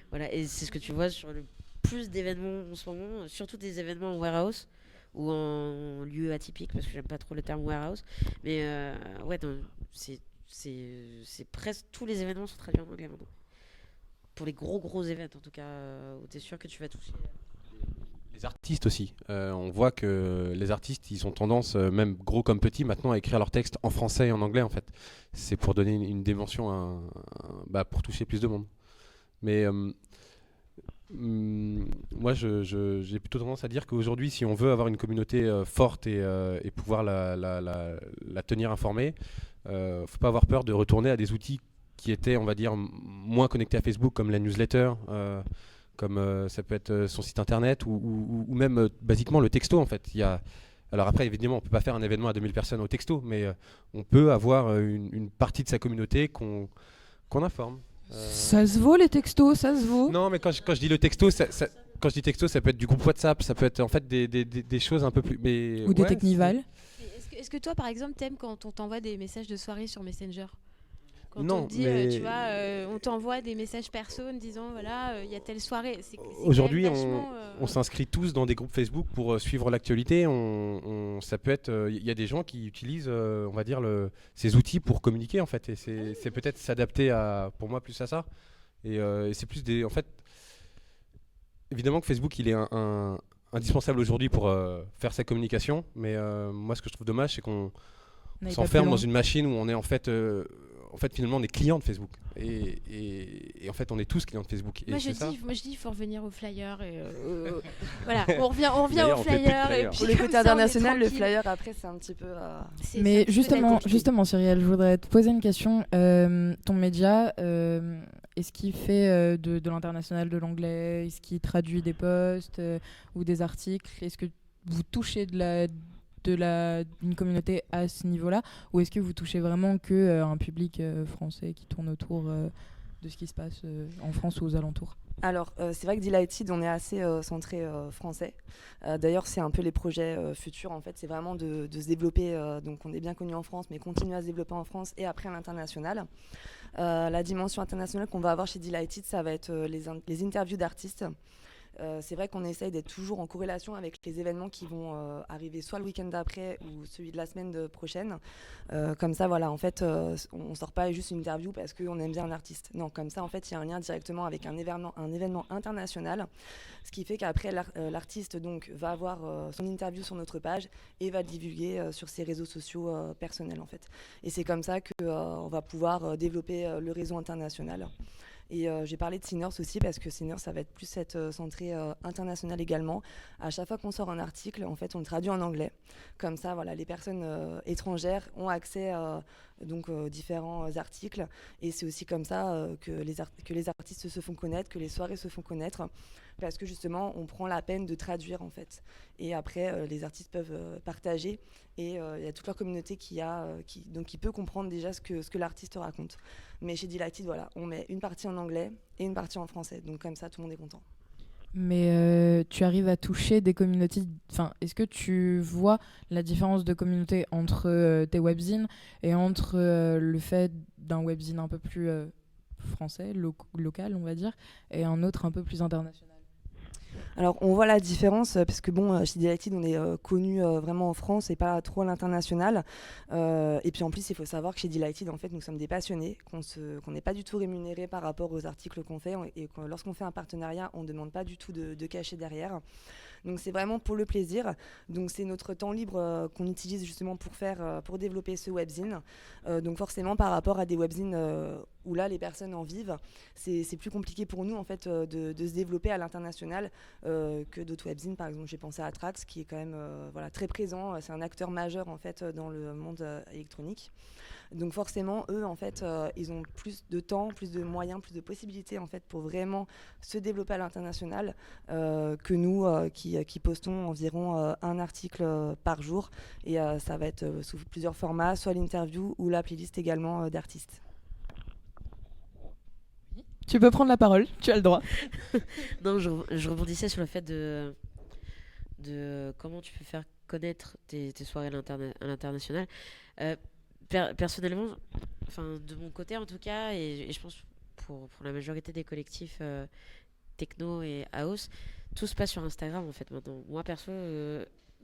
Voilà, et c'est ce que tu vois sur le plus d'événements en ce moment, surtout des événements en warehouse, ou en lieu atypique, parce que j'aime pas trop le terme warehouse. Mais ouais, c'est presque tous les événements sont traduits en anglais maintenant. Pour les gros événements, en tout cas, où tu es sûr que tu vas toucher. Les artistes aussi. On voit que les artistes, ils ont tendance, même gros comme petits, maintenant à écrire leurs textes en français et en anglais, en fait. C'est pour donner une dimension, pour toucher plus de monde. Mais moi, j'ai plutôt tendance à dire qu'aujourd'hui, si on veut avoir une communauté forte et pouvoir la tenir informée, faut pas avoir peur de retourner à des outils qui étaient, on va dire, moins connectés à Facebook, comme la newsletter, comme ça peut être son site internet, ou même basiquement le texto, en fait. Alors après, évidemment, on ne peut pas faire un événement à 2000 personnes au texto, mais on peut avoir une partie de sa communauté qu'on informe. Ça se vaut les textos, ça se vaut. Non, mais quand je dis le texto, quand je dis texto, ça peut être du groupe WhatsApp, ça peut être en fait des choses un peu plus... Ou des technivals. Est-ce que toi, par exemple, t'aimes quand on t'envoie des messages de soirée sur Messenger? Quand non, on te dit, mais... tu vois, on t'envoie des messages perso en disant, voilà, il y a telle soirée. Aujourd'hui, on s'inscrit tous dans des groupes Facebook pour suivre l'actualité. Ça peut être, il y a des gens qui utilisent, on va dire, ces outils pour communiquer, en fait. Et c'est peut-être s'adapter pour moi, plus à ça. Et c'est plus en fait, évidemment que Facebook, il est indispensable aujourd'hui pour faire sa communication. Mais moi, ce que je trouve dommage, c'est qu'on s'enferme dans une machine où on est en fait finalement on est client de Facebook et en fait on est tous clients de Facebook. Moi je dis il faut revenir au flyer voilà, on revient au flyer et puis pour le côté international le flyer après c'est un petit peu mais justement Cyrielle, je voudrais te poser une question. Ton média est-ce qu'il fait de l'international, de l'anglais, est-ce qu'il traduit des posts ou des articles? Est-ce que vous touchez d'une communauté à ce niveau-là, ou est-ce que vous touchez vraiment un public français qui tourne autour de ce qui se passe en France ou aux alentours? Alors, c'est vrai que Delighted, on est assez centré français. D'ailleurs, c'est un peu les projets futurs, en fait. C'est vraiment de se développer. Donc, on est bien connu en France, mais continuer à se développer en France et après à l'international. La dimension internationale qu'on va avoir chez Delighted, ça va être les interviews d'artistes. C'est vrai qu'on essaye d'être toujours en corrélation avec les événements qui vont arriver soit le week-end d'après ou celui de la semaine prochaine. Comme ça, voilà, en fait, on sort pas juste une interview parce qu'on aime bien un artiste. Non, comme ça, en fait, il y a un lien directement avec un événement international, ce qui fait qu'après, l'artiste donc va avoir son interview sur notre page et va le divulguer sur ses réseaux sociaux personnels, en fait. Et c'est comme ça qu'on va pouvoir développer le réseau international. Et j'ai parlé de Sinners aussi parce que Sinners, ça va être plus centré international également. À chaque fois qu'on sort un article, en fait, on le traduit en anglais. Comme ça, voilà, les personnes étrangères ont accès aux différents articles. Et c'est aussi comme ça que les artistes se font connaître, que les soirées se font connaître. Parce que justement, on prend la peine de traduire en fait. Et après, les artistes peuvent partager. Et il y a toute leur communauté qui peut comprendre déjà ce que l'artiste raconte. Mais chez Delighted, voilà, on met une partie en anglais et une partie en français. Donc comme ça, tout le monde est content. Mais tu arrives à toucher des communautés. Enfin, est-ce que tu vois la différence de communauté entre tes webzines et entre le fait d'un webzine un peu plus français, local, on va dire, et un autre un peu plus international? Alors on voit la différence parce que bon, chez Delighted on est connu vraiment en France et pas trop à l'international. Et puis en plus il faut savoir que chez Delighted en fait nous sommes des passionnés, qu'on n'est pas du tout rémunérés par rapport aux articles qu'on fait et que lorsqu'on fait un partenariat on ne demande pas du tout de cachet derrière. Donc c'est vraiment pour le plaisir. Donc c'est notre temps libre qu'on utilise justement pour développer ce webzine. Donc forcément par rapport à des webzines où là les personnes en vivent, c'est plus compliqué pour nous en fait de se développer à l'international que d'autres webzines. Par exemple j'ai pensé à Trax qui est quand même très présent. C'est un acteur majeur en fait dans le monde électronique. Donc forcément, eux, en fait, ils ont plus de temps, plus de moyens, plus de possibilités, en fait, pour vraiment se développer à l'international que nous, qui postons environ un article par jour. Et ça va être sous plusieurs formats, soit l'interview ou la playlist également d'artistes. Tu peux prendre la parole, tu as le droit. Non, je rebondissais sur le fait de comment tu peux faire connaître tes soirées à l'international. Personnellement, de mon côté en tout cas, et je pense pour la majorité des collectifs techno et house, tout se passe sur Instagram en fait maintenant. Moi perso,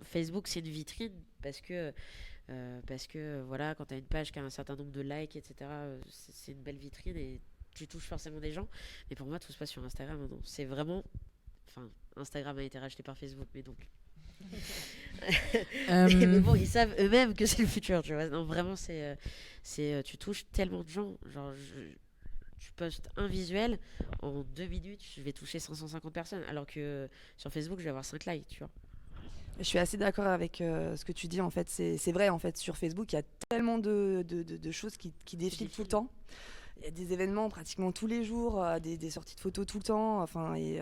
Facebook, c'est une vitrine parce que voilà, quand tu as une page qui a un certain nombre de likes, etc., c'est une belle vitrine et tu touches forcément des gens. Mais pour moi, tout se passe sur Instagram maintenant. C'est vraiment. Enfin, Instagram a été racheté par Facebook, mais donc. Mais bon, ils savent eux-mêmes que c'est le futur, tu vois. Non, vraiment, tu touches tellement de gens. Genre, tu postes un visuel, en 2 minutes, je vais toucher 150 personnes. Alors que sur Facebook, je vais avoir 5 likes, tu vois. Je suis assez d'accord avec ce que tu dis. En fait, c'est vrai. En fait, sur Facebook, il y a tellement de choses qui défilent tout le temps. Il y a des événements pratiquement tous les jours, des sorties de photos tout le temps, enfin, et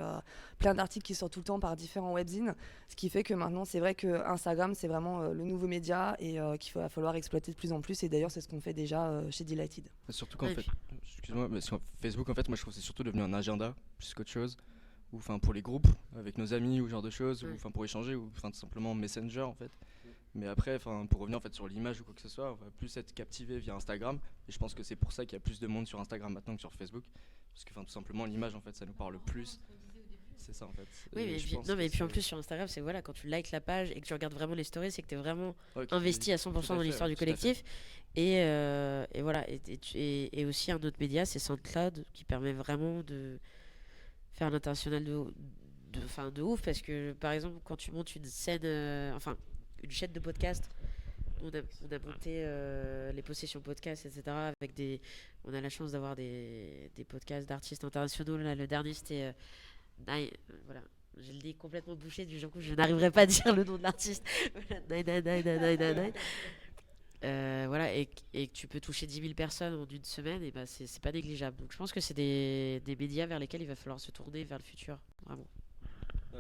plein d'articles qui sortent tout le temps par différents webzines. Ce qui fait que maintenant, c'est vrai que Instagram, c'est vraiment le nouveau média et qu'il va falloir exploiter de plus en plus. Et d'ailleurs, c'est ce qu'on fait déjà chez Delighted. Surtout qu'en fait, excuse-moi, mais sur Facebook, en fait, moi je trouve que c'est surtout devenu un agenda plus qu'autre chose. Ou enfin pour les groupes avec nos amis ou ce genre de choses, ou enfin pour échanger, ou enfin tout simplement Messenger en fait. Mais après, pour revenir en fait sur l'image ou quoi que ce soit, on va plus être captivé via Instagram. Et je pense que c'est pour ça qu'il y a plus de monde sur Instagram maintenant que sur Facebook, parce que tout simplement l'image en fait, ça nous parle plus. C'est ça en fait. Oui, mais puis en plus sur Instagram, c'est voilà, quand tu likes la page et que tu regardes vraiment les stories, c'est que tu es vraiment investi à 100% dans l'histoire du collectif. Et voilà. Et aussi un autre média, c'est SoundCloud, qui permet vraiment de faire l'international de ouf, parce que par exemple, quand tu montes une scène, une chaîne de podcast, on a monté les possessions podcast, etc. On a la chance d'avoir des podcasts d'artistes internationaux. Là, le dernier, c'était voilà. J'ai le nez complètement bouché, du coup je n'arriverai pas à dire le nom de l'artiste. Voilà, et que tu peux toucher 10 000 personnes en une semaine, et bah c'est pas négligeable. Donc je pense que c'est des médias vers lesquels il va falloir se tourner vers le futur, vraiment.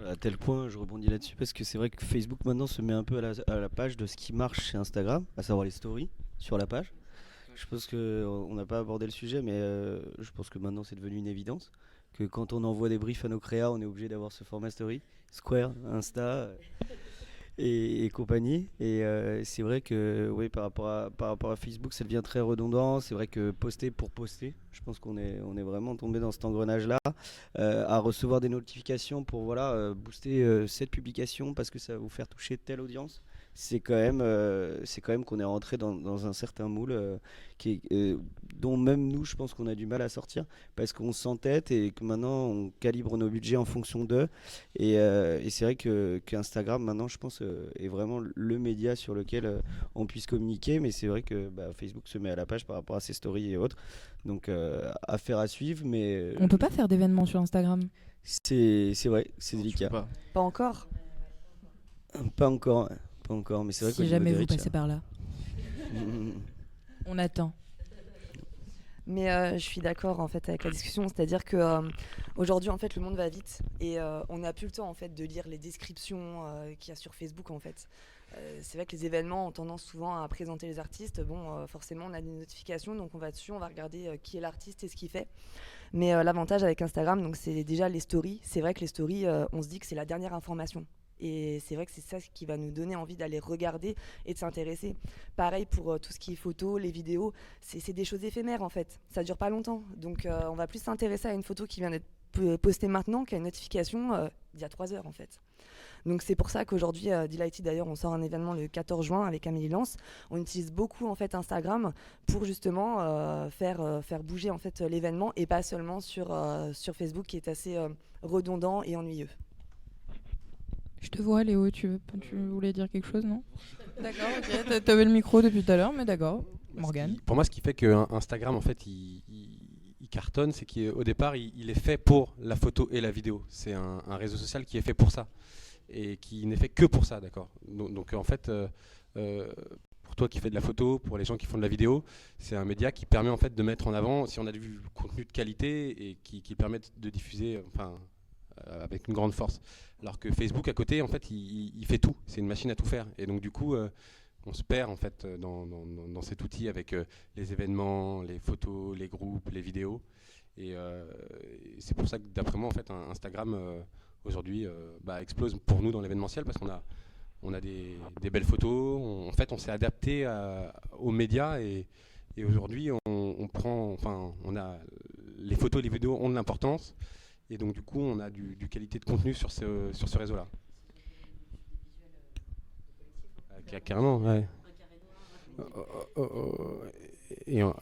À tel point, je rebondis là-dessus parce que c'est vrai que Facebook maintenant se met un peu à la page de ce qui marche chez Instagram, à savoir les stories sur la page. Je pense qu'on n'a pas abordé le sujet, mais je pense que maintenant c'est devenu une évidence que quand on envoie des briefs à nos créas, on est obligé d'avoir ce format story, Square, Insta et compagnie. Et c'est vrai que oui, par rapport à Facebook, ça devient très redondant. C'est vrai que poster pour poster, je pense qu'on est vraiment tombé dans cet engrenage-là, à recevoir des notifications pour booster cette publication parce que ça va vous faire toucher telle audience. C'est quand même qu'on est rentré dans un certain moule dont même nous, je pense qu'on a du mal à sortir parce qu'on s'entête et que maintenant on calibre nos budgets en fonction d'eux. Et c'est vrai qu'Instagram maintenant, je pense, est vraiment le média sur lequel on puisse communiquer. Mais c'est vrai que Facebook se met à la page par rapport à ses stories et autres. Donc affaire à suivre. Mais on peut pas faire d'événements sur Instagram. C'est vrai, c'est délicat. Pas encore. Pas encore. Pas encore, mais c'est vrai si jamais vous passez par là. On attend. Mais je suis d'accord en fait avec la discussion, c'est-à-dire que aujourd'hui en fait le monde va vite et on n'a plus le temps en fait de lire les descriptions qu'il y a sur Facebook en fait. C'est vrai que les événements ont tendance souvent à présenter les artistes. Bon, forcément on a des notifications, donc on va dessus, on va regarder qui est l'artiste et ce qu'il fait. Mais l'avantage avec Instagram, donc c'est déjà les stories. C'est vrai que les stories, on se dit que c'est la dernière information. Et c'est vrai que c'est ça qui va nous donner envie d'aller regarder et de s'intéresser. Pareil pour tout ce qui est photos, les vidéos, c'est des choses éphémères en fait. Ça dure pas longtemps. Donc on va plus s'intéresser à une photo qui vient d'être postée maintenant qu'à une notification d'il y a 3 heures en fait. Donc c'est pour ça qu'aujourd'hui, Delighted d'ailleurs, on sort un événement le 14 juin avec Amélie Lance. On utilise beaucoup en fait Instagram pour justement faire bouger en fait l'événement et pas seulement sur Facebook qui est assez redondant et ennuyeux. Je te vois, Léo, tu voulais dire quelque chose, non? D'accord, ok, t'avais le micro depuis tout à l'heure, mais d'accord. Morgane. Pour moi, ce qui fait que Instagram, en fait, il cartonne, c'est qu'au départ, il est fait pour la photo et la vidéo. C'est un réseau social qui est fait pour ça et qui n'est fait que pour ça, d'accord. Donc en fait, pour toi qui fais de la photo, pour les gens qui font de la vidéo, c'est un média qui permet en fait de mettre en avant, si on a du contenu de qualité et qui permet de diffuser, avec une grande force. Alors que Facebook à côté, en fait, il fait tout. C'est une machine à tout faire. Et donc du coup, on se perd en fait dans cet outil avec les événements, les photos, les groupes, les vidéos. Et c'est pour ça que d'après moi, en fait, Instagram aujourd'hui explose pour nous dans l'événementiel parce qu'on a des belles photos. En fait, on s'est adapté aux médias et aujourd'hui, on a les photos, les vidéos ont de l'importance. Et donc du coup, on a du qualité de contenu sur ce réseau-là. Carrément, ouais. Et, ouais,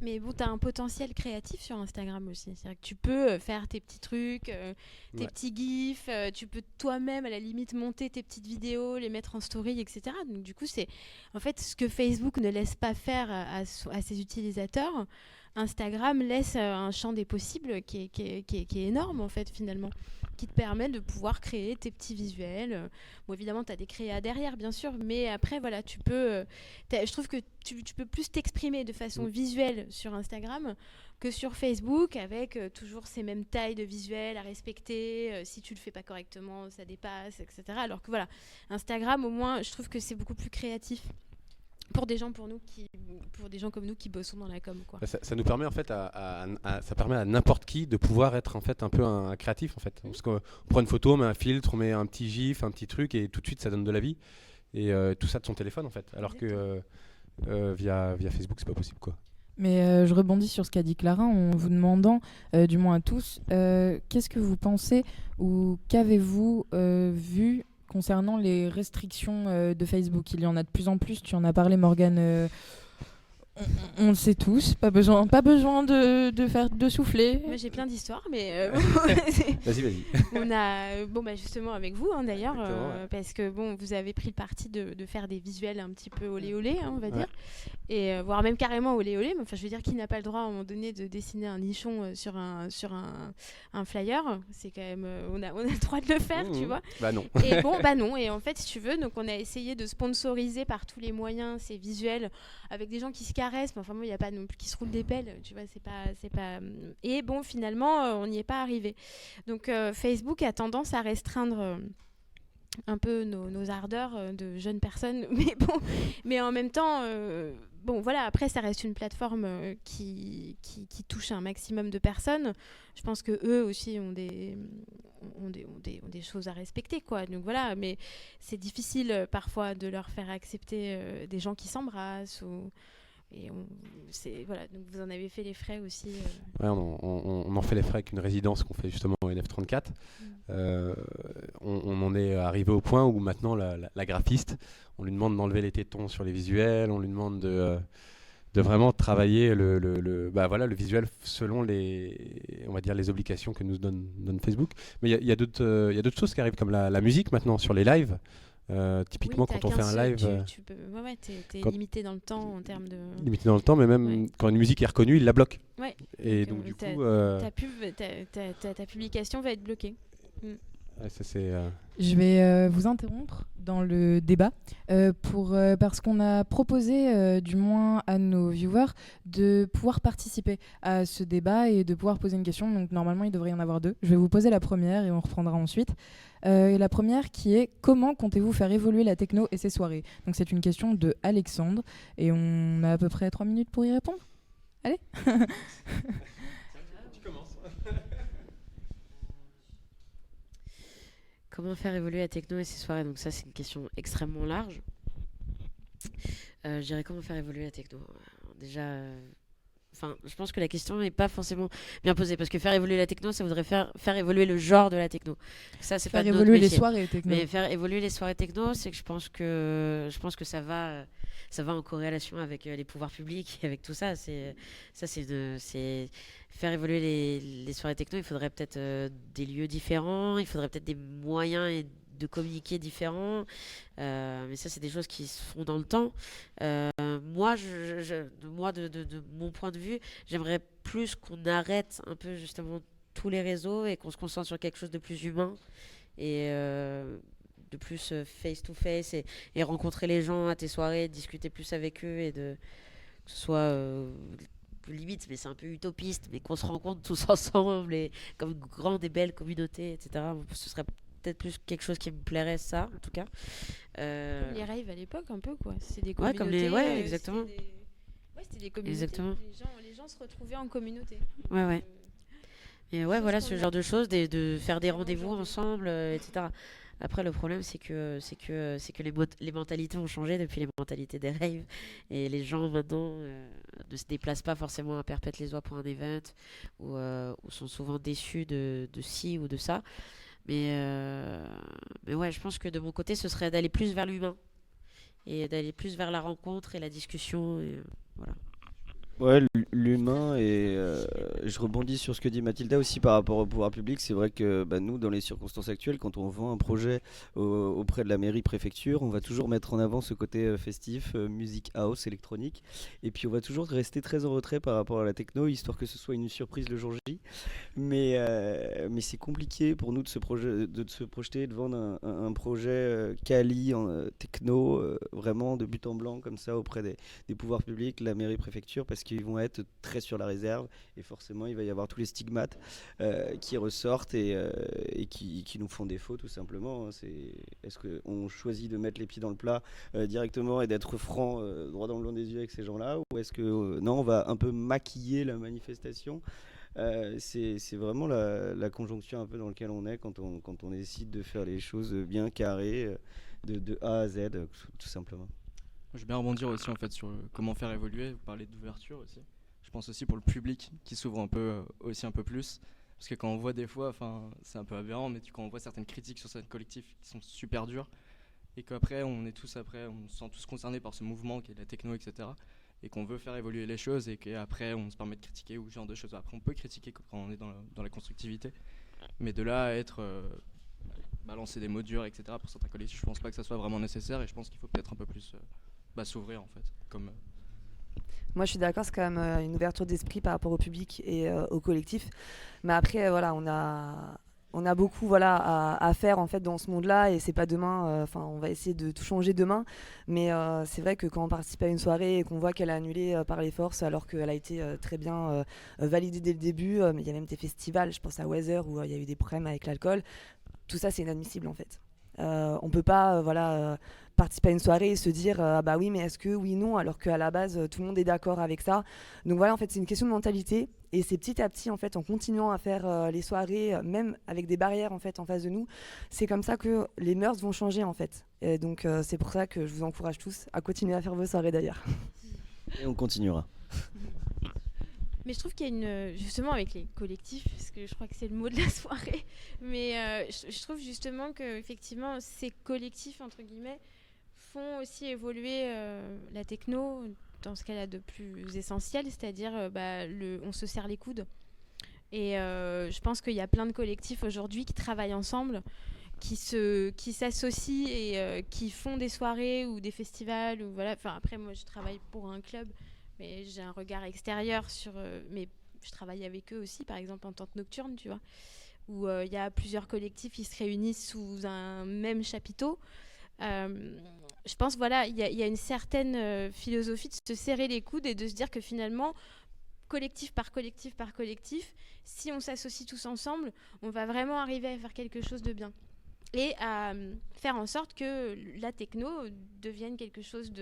Mais bon, tu as un potentiel créatif sur Instagram aussi. C'est-à-dire que tu peux faire tes petits trucs, tes Ouais. petits gifs, tu peux toi-même, à la limite, monter tes petites vidéos, les mettre en story, etc. Donc, du coup, c'est en fait ce que Facebook ne laisse pas faire à ses utilisateurs. Instagram laisse un champ des possibles qui est énorme, en fait, finalement, qui te permet de pouvoir créer tes petits visuels. Bon, évidemment, tu as des créas derrière, bien sûr, mais après, voilà, tu peux... je trouve que tu peux plus t'exprimer de façon visuelle sur Instagram que sur Facebook, avec toujours ces mêmes tailles de visuels à respecter. Si tu le fais pas correctement, ça dépasse, etc. Alors que voilà, Instagram, au moins, je trouve que c'est beaucoup plus créatif pour des gens comme nous qui bossons dans la com, quoi. Ça nous permet en fait ça permet à n'importe qui de pouvoir être en fait un peu un créatif en fait. Parce qu'on prend une photo, on met un filtre, on met un petit gif, un petit truc et tout de suite ça donne de la vie. Et tout ça de son téléphone en fait. Alors que via Facebook c'est pas possible quoi. Mais je rebondis sur ce qu'a dit Clara en vous demandant, du moins à tous, qu'est-ce que vous pensez ou qu'avez-vous vu concernant les restrictions de Facebook? Il y en a de plus en plus, tu en as parlé Morgane, on le sait tous, pas besoin de souffler. Moi j'ai plein d'histoires, mais Vas-y. on a justement avec vous d'ailleurs, Exactement, ouais. parce que vous avez pris le parti de faire des visuels un petit peu olé olé, on va Ouais. dire, et voire même carrément olé olé. Mais enfin, je veux dire, qui n'a pas le droit à un moment donné de dessiner un nichon sur un flyer? C'est quand même, on a le droit de le faire, tu vois. Bah non. Et non. Et en fait, si tu veux, donc on a essayé de sponsoriser par tous les moyens ces visuels avec des gens qui se caressent. Mais enfin, moi, il n'y a pas non plus qui se roulent des pelles, tu vois. C'est pas. Et bon, finalement, on n'y est pas arrivé. Donc, Facebook a tendance à restreindre un peu nos ardeurs de jeunes personnes, mais en même temps, voilà, après ça reste une plateforme qui touche un maximum de personnes. Je pense que eux aussi ont des choses à respecter, quoi. Donc voilà, mais c'est difficile parfois de leur faire accepter des gens qui s'embrassent voilà, donc vous en avez fait les frais aussi. Ouais, on en fait les frais avec une résidence qu'on fait justement au NF34. On en est arrivé au point où maintenant la graphiste, on lui demande d'enlever les tétons sur les visuels, on lui demande de vraiment travailler le visuel selon on va dire les obligations que nous donne Facebook. Mais il y a d'autres choses qui arrivent comme la musique maintenant sur les lives. Typiquement, Oui, quand on fait un live, t'es quand- limité dans le temps en termes de. limité dans le temps, mais même quand une musique est reconnue, il la bloque. Ouais. Et donc du coup, Ta publication va être bloquée. ouais, ça c'est. Je vais vous interrompre dans le débat parce qu'on a proposé, du moins à nos viewers, de pouvoir participer à ce débat et de pouvoir poser une question. Donc normalement, il devrait y en avoir deux. Je vais vous poser la première et on reprendra ensuite. Et la première qui est: comment comptez-vous faire évoluer la techno et ses soirées? Donc c'est une question de Alexandre et on a à peu près 3 minutes pour y répondre. Allez. Tu commences. Comment faire évoluer la techno et ses soirées? Donc ça, c'est une question extrêmement large. Je dirais comment faire évoluer la techno. Déjà, je pense que la question n'est pas forcément bien posée, parce que faire évoluer la techno, ça voudrait faire évoluer le genre de la techno. Ça, c'est pas Faire notre évoluer les métier. soirées techno. Mais faire évoluer les soirées techno, c'est que je pense que ça va en corrélation avec les pouvoirs publics et avec tout ça. C'est faire évoluer les soirées techno. Il faudrait peut-être des lieux différents, il faudrait peut-être des moyens de communiquer différents. Mais ça, c'est des choses qui se font dans le temps. Moi, de mon point de vue, j'aimerais plus qu'on arrête un peu justement tous les réseaux et qu'on se concentre sur quelque chose de plus humain et de plus face-to-face et rencontrer les gens à tes soirées, discuter plus avec eux et que ce soit limite, mais c'est un peu utopiste, mais qu'on se rencontre tous ensemble et comme une grande et belle communauté, etc. Ce serait peut-être plus quelque chose qui me plairait, ça, en tout cas. Comme les raves à l'époque, un peu, quoi. C'est des Ouais, communautés. comme les... exactement. C'était des communautés. Exactement. Les gens se retrouvaient en communauté. Ouais. Et ouais, voilà, qu'on ce a- genre de choses, de faire des rendez-vous ensemble, etc. Après, le problème, c'est que les mentalités ont changé depuis les mentalités des raves. Et les gens, maintenant, ne se déplacent pas forcément à Perpète-les-Oies pour un event ou sont souvent déçus de ci ou de ça. Mais ouais, je pense que de mon côté, ce serait d'aller plus vers l'humain et d'aller plus vers la rencontre et la discussion. Et, voilà. Ouais, l'humain et je rebondis sur ce que dit Mathilda aussi par rapport au pouvoir public. C'est vrai que nous, dans les circonstances actuelles, quand on vend un projet auprès de la mairie préfecture, on va toujours mettre en avant ce côté festif, musique house, électronique, et puis on va toujours rester très en retrait par rapport à la techno, histoire que ce soit une surprise le jour J. Mais c'est compliqué pour nous de se projeter, de vendre un projet quali en techno, vraiment de but en blanc comme ça auprès des pouvoirs publics, la mairie préfecture, parce qu'ils vont être très sur la réserve et forcément il va y avoir tous les stigmates qui ressortent et qui nous font défaut tout simplement. Est-ce qu'on choisit de mettre les pieds dans le plat directement et d'être franc droit dans le blanc des yeux avec ces gens-là, ou est-ce que non, on va un peu maquiller la manifestation? C'est vraiment la conjonction un peu dans laquelle on est quand on décide de faire les choses bien carrées de A à Z tout simplement. Je vais bien rebondir aussi en fait sur comment faire évoluer. Vous parlez d'ouverture aussi. Je pense aussi pour le public qui s'ouvre un peu aussi un peu plus, parce que quand on voit des fois, enfin c'est un peu aberrant, mais quand on voit certaines critiques sur certains collectifs qui sont super dures, et qu'après on se sent tous concernés par ce mouvement qui est la techno, etc. Et qu'on veut faire évoluer les choses et qu'après on se permet de critiquer ou ce genre de choses. Après on peut critiquer quand on est dans la constructivité, mais de là à être balancer des mots durs, etc. pour certains collectifs, je pense pas que ça soit vraiment nécessaire, et je pense qu'il faut peut-être un peu plus s'ouvrir en fait. Moi je suis d'accord, c'est quand même une ouverture d'esprit par rapport au public et au collectif. Mais après voilà, on a beaucoup à faire en fait dans ce monde-là, et c'est pas demain. On va essayer de tout changer demain, mais c'est vrai que quand on participe à une soirée et qu'on voit qu'elle est annulée par les forces alors qu'elle a été très bien validée dès le début, mais il y a même des festivals, je pense à Weather où il y a eu des problèmes avec l'alcool. Tout ça c'est inadmissible en fait. On peut pas participer à une soirée et se dire bah oui mais est-ce que oui non, alors qu'à la base tout le monde est d'accord avec ça. Donc voilà, en fait c'est une question de mentalité, et c'est petit à petit en fait en continuant à faire les soirées même avec des barrières en fait en face de nous, c'est comme ça que les mœurs vont changer en fait. Et donc c'est pour ça que je vous encourage tous à continuer à faire vos soirées d'ailleurs. Et on continuera. Mais je trouve qu'il y a justement avec les collectifs, parce que je crois que c'est le mot de la soirée, mais je trouve justement que effectivement ces collectifs entre guillemets font aussi évoluer la techno dans ce qu'elle a de plus essentiel, c'est-à-dire on se serre les coudes. Et je pense qu'il y a plein de collectifs aujourd'hui qui travaillent ensemble, qui s'associent et qui font des soirées ou des festivals ou voilà. Enfin après moi je travaille pour un club, mais j'ai un regard extérieur sur mais je travaille avec eux aussi, par exemple en tente nocturne, tu vois, où il y a plusieurs collectifs qui se réunissent sous un même chapiteau. Je pense voilà, il y a une certaine philosophie de se serrer les coudes et de se dire que finalement collectif par collectif par collectif, si on s'associe tous ensemble, on va vraiment arriver à faire quelque chose de bien et à faire en sorte que la techno devienne quelque chose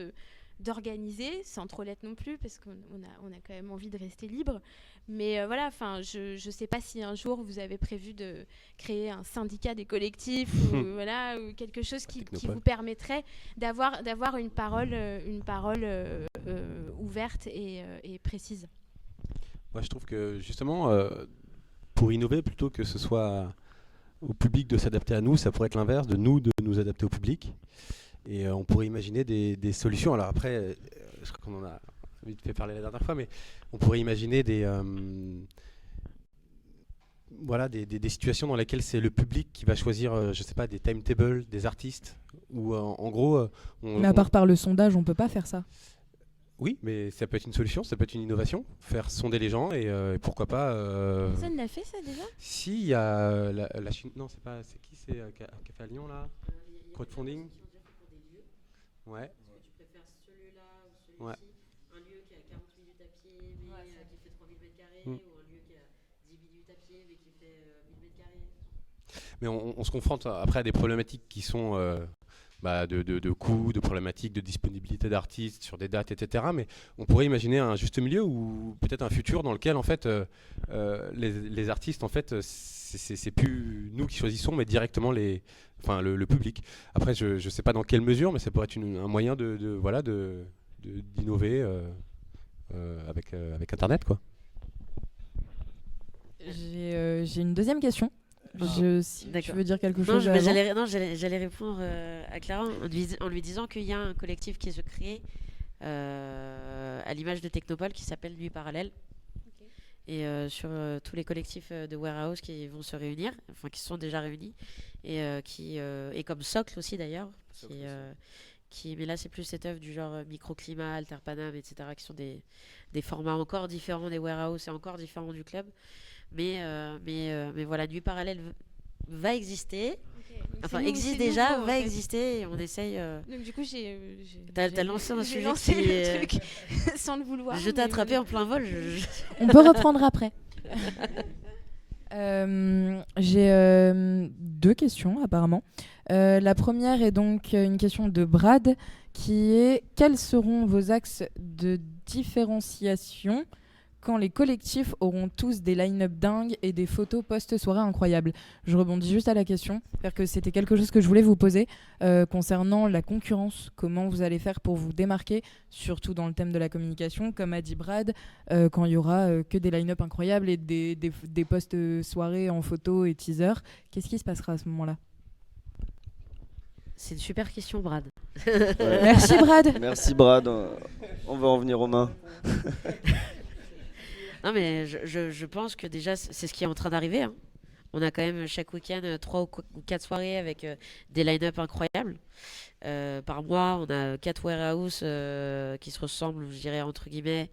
d'organisé, sans trop l'être non plus, parce qu'on a quand même envie de rester libre. Mais voilà, je sais pas si un jour vous avez prévu de créer un syndicat des collectifs ou quelque chose qui vous permettrait d'avoir une parole ouverte et précise. Moi, je trouve que justement, pour innover, plutôt que ce soit au public de s'adapter à nous, ça pourrait être l'inverse, de nous adapter au public. Et on pourrait imaginer des solutions. Alors après, je crois qu'on en a vite fait parler la dernière fois, mais on pourrait imaginer des situations dans lesquelles c'est le public qui va choisir, je sais pas, des timetables, des artistes, ou en gros... mais à part par le sondage, on peut pas faire ça. Oui, mais ça peut être une solution, ça peut être une innovation, faire sonder les gens et pourquoi pas... Personne l'a fait ça déjà ? Si, il y a la Chine... Non, c'est pas... C'est qui c'est qui a fait à Lyon là ? Crowdfunding ? Ouais. Est-ce que tu préfères celui-là ou celui-ci ? Ouais. Un lieu qui a 40 minutes à pied mais qui fait 3000 m2 ou un lieu qui a 10 minutes à pied mais qui fait 1000 m2 ? Mais on se confronte après à des problématiques qui sont de coûts, de problématiques de disponibilité d'artistes sur des dates, etc. Mais on pourrait imaginer un juste milieu ou peut-être un futur dans lequel en fait les artistes en fait c'est plus nous qui choisissons mais directement le public. Après je sais pas dans quelle mesure, mais ça pourrait être un moyen d'innover avec Internet quoi. J'ai une deuxième question. Si tu D'accord. veux dire quelque Non, chose mais avant. j'allais répondre à Clara en lui disant qu'il y a un collectif qui se crée à l'image de Technopole qui s'appelle Nuit Parallèle. Et sur tous les collectifs de warehouse qui vont se réunir, enfin qui se sont déjà réunis, et comme Socle aussi d'ailleurs, mais là c'est plus cette œuvre du genre microclimat, Alterpanam, etc., qui sont des formats encore différents des warehouse et encore différents du club. Mais voilà, Nuit Parallèle va exister. Enfin, existe déjà, va exister, et on essaye. Donc du coup, T'as lancé un sujet lancé qui le est- truc sans le vouloir. Je t'ai attrapé en plein vol. On peut reprendre après. J'ai 2 questions apparemment. La première est donc une question de Brad qui est: quels seront vos axes de différenciation quand les collectifs auront tous des line-up dingues et des photos post-soirée incroyables? Je rebondis juste à la question, parce que c'était quelque chose que je voulais vous poser concernant la concurrence. Comment vous allez faire pour vous démarquer, surtout dans le thème de la communication, comme a dit Brad, quand il y aura que des line-up incroyables et des post-soirées en photo et teaser. Qu'est-ce qui se passera à ce moment-là? C'est une super question, Brad. Ouais. Merci Brad. Merci Brad, on va en venir aux mains. Non, mais je pense que déjà, c'est ce qui est en train d'arriver, hein. On a quand même chaque week-end 3 ou 4 soirées avec des line-up incroyables. Par mois, on a 4 warehouses qui se ressemblent, je dirais, entre guillemets,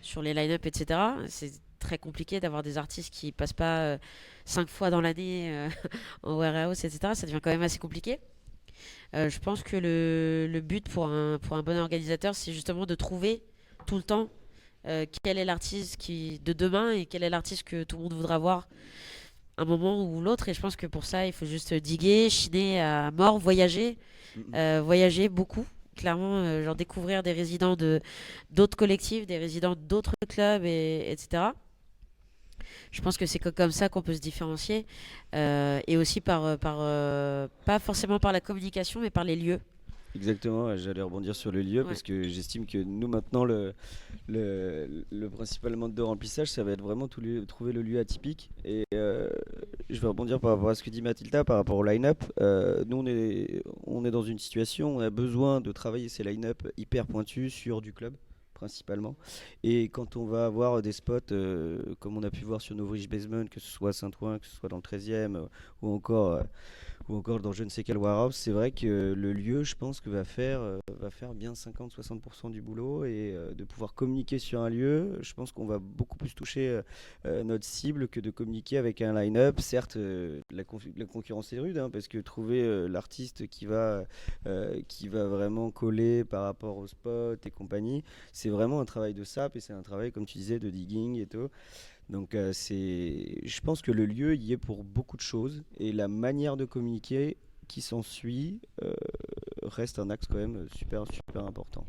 sur les line-up, etc. C'est très compliqué d'avoir des artistes qui passent pas 5 fois dans l'année en warehouse, etc. Ça devient quand même assez compliqué. Je pense que le but pour un bon organisateur, c'est justement de trouver tout le temps quel est l'artiste de demain et quel est l'artiste que tout le monde voudra voir un moment ou l'autre. Et je pense que pour ça, il faut juste diguer, chiner à mort, voyager beaucoup. Clairement, genre découvrir des résidents d'autres collectifs, des résidents d'autres clubs, etc. Je pense que c'est comme ça qu'on peut se différencier. Et aussi pas forcément par la communication, mais par les lieux. Exactement, ouais, j'allais rebondir sur le lieu parce que j'estime que nous maintenant le principal mode de remplissage ça va être vraiment trouver le lieu atypique et je vais rebondir par rapport à ce que dit Mathilda par rapport au line-up. Nous on est dans une situation où on a besoin de travailler ces line-up hyper pointus sur du club principalement et quand on va avoir des spots comme on a pu voir sur nos Bridge Basement, que ce soit à Saint-Ouen, que ce soit dans le 13e ou encore dans je ne sais quel warehouse, c'est vrai que le lieu, je pense que va faire bien 50-60% du boulot et de pouvoir communiquer sur un lieu, je pense qu'on va beaucoup plus toucher notre cible que de communiquer avec un line-up. Certes, la concurrence est rude, hein, parce que trouver l'artiste qui va vraiment coller par rapport au spot et compagnie, c'est vraiment un travail de sap et c'est un travail, comme tu disais, de digging et tout. Donc je pense que le lieu y est pour beaucoup de choses et la manière de communiquer qui s'ensuit reste un axe quand même super super important.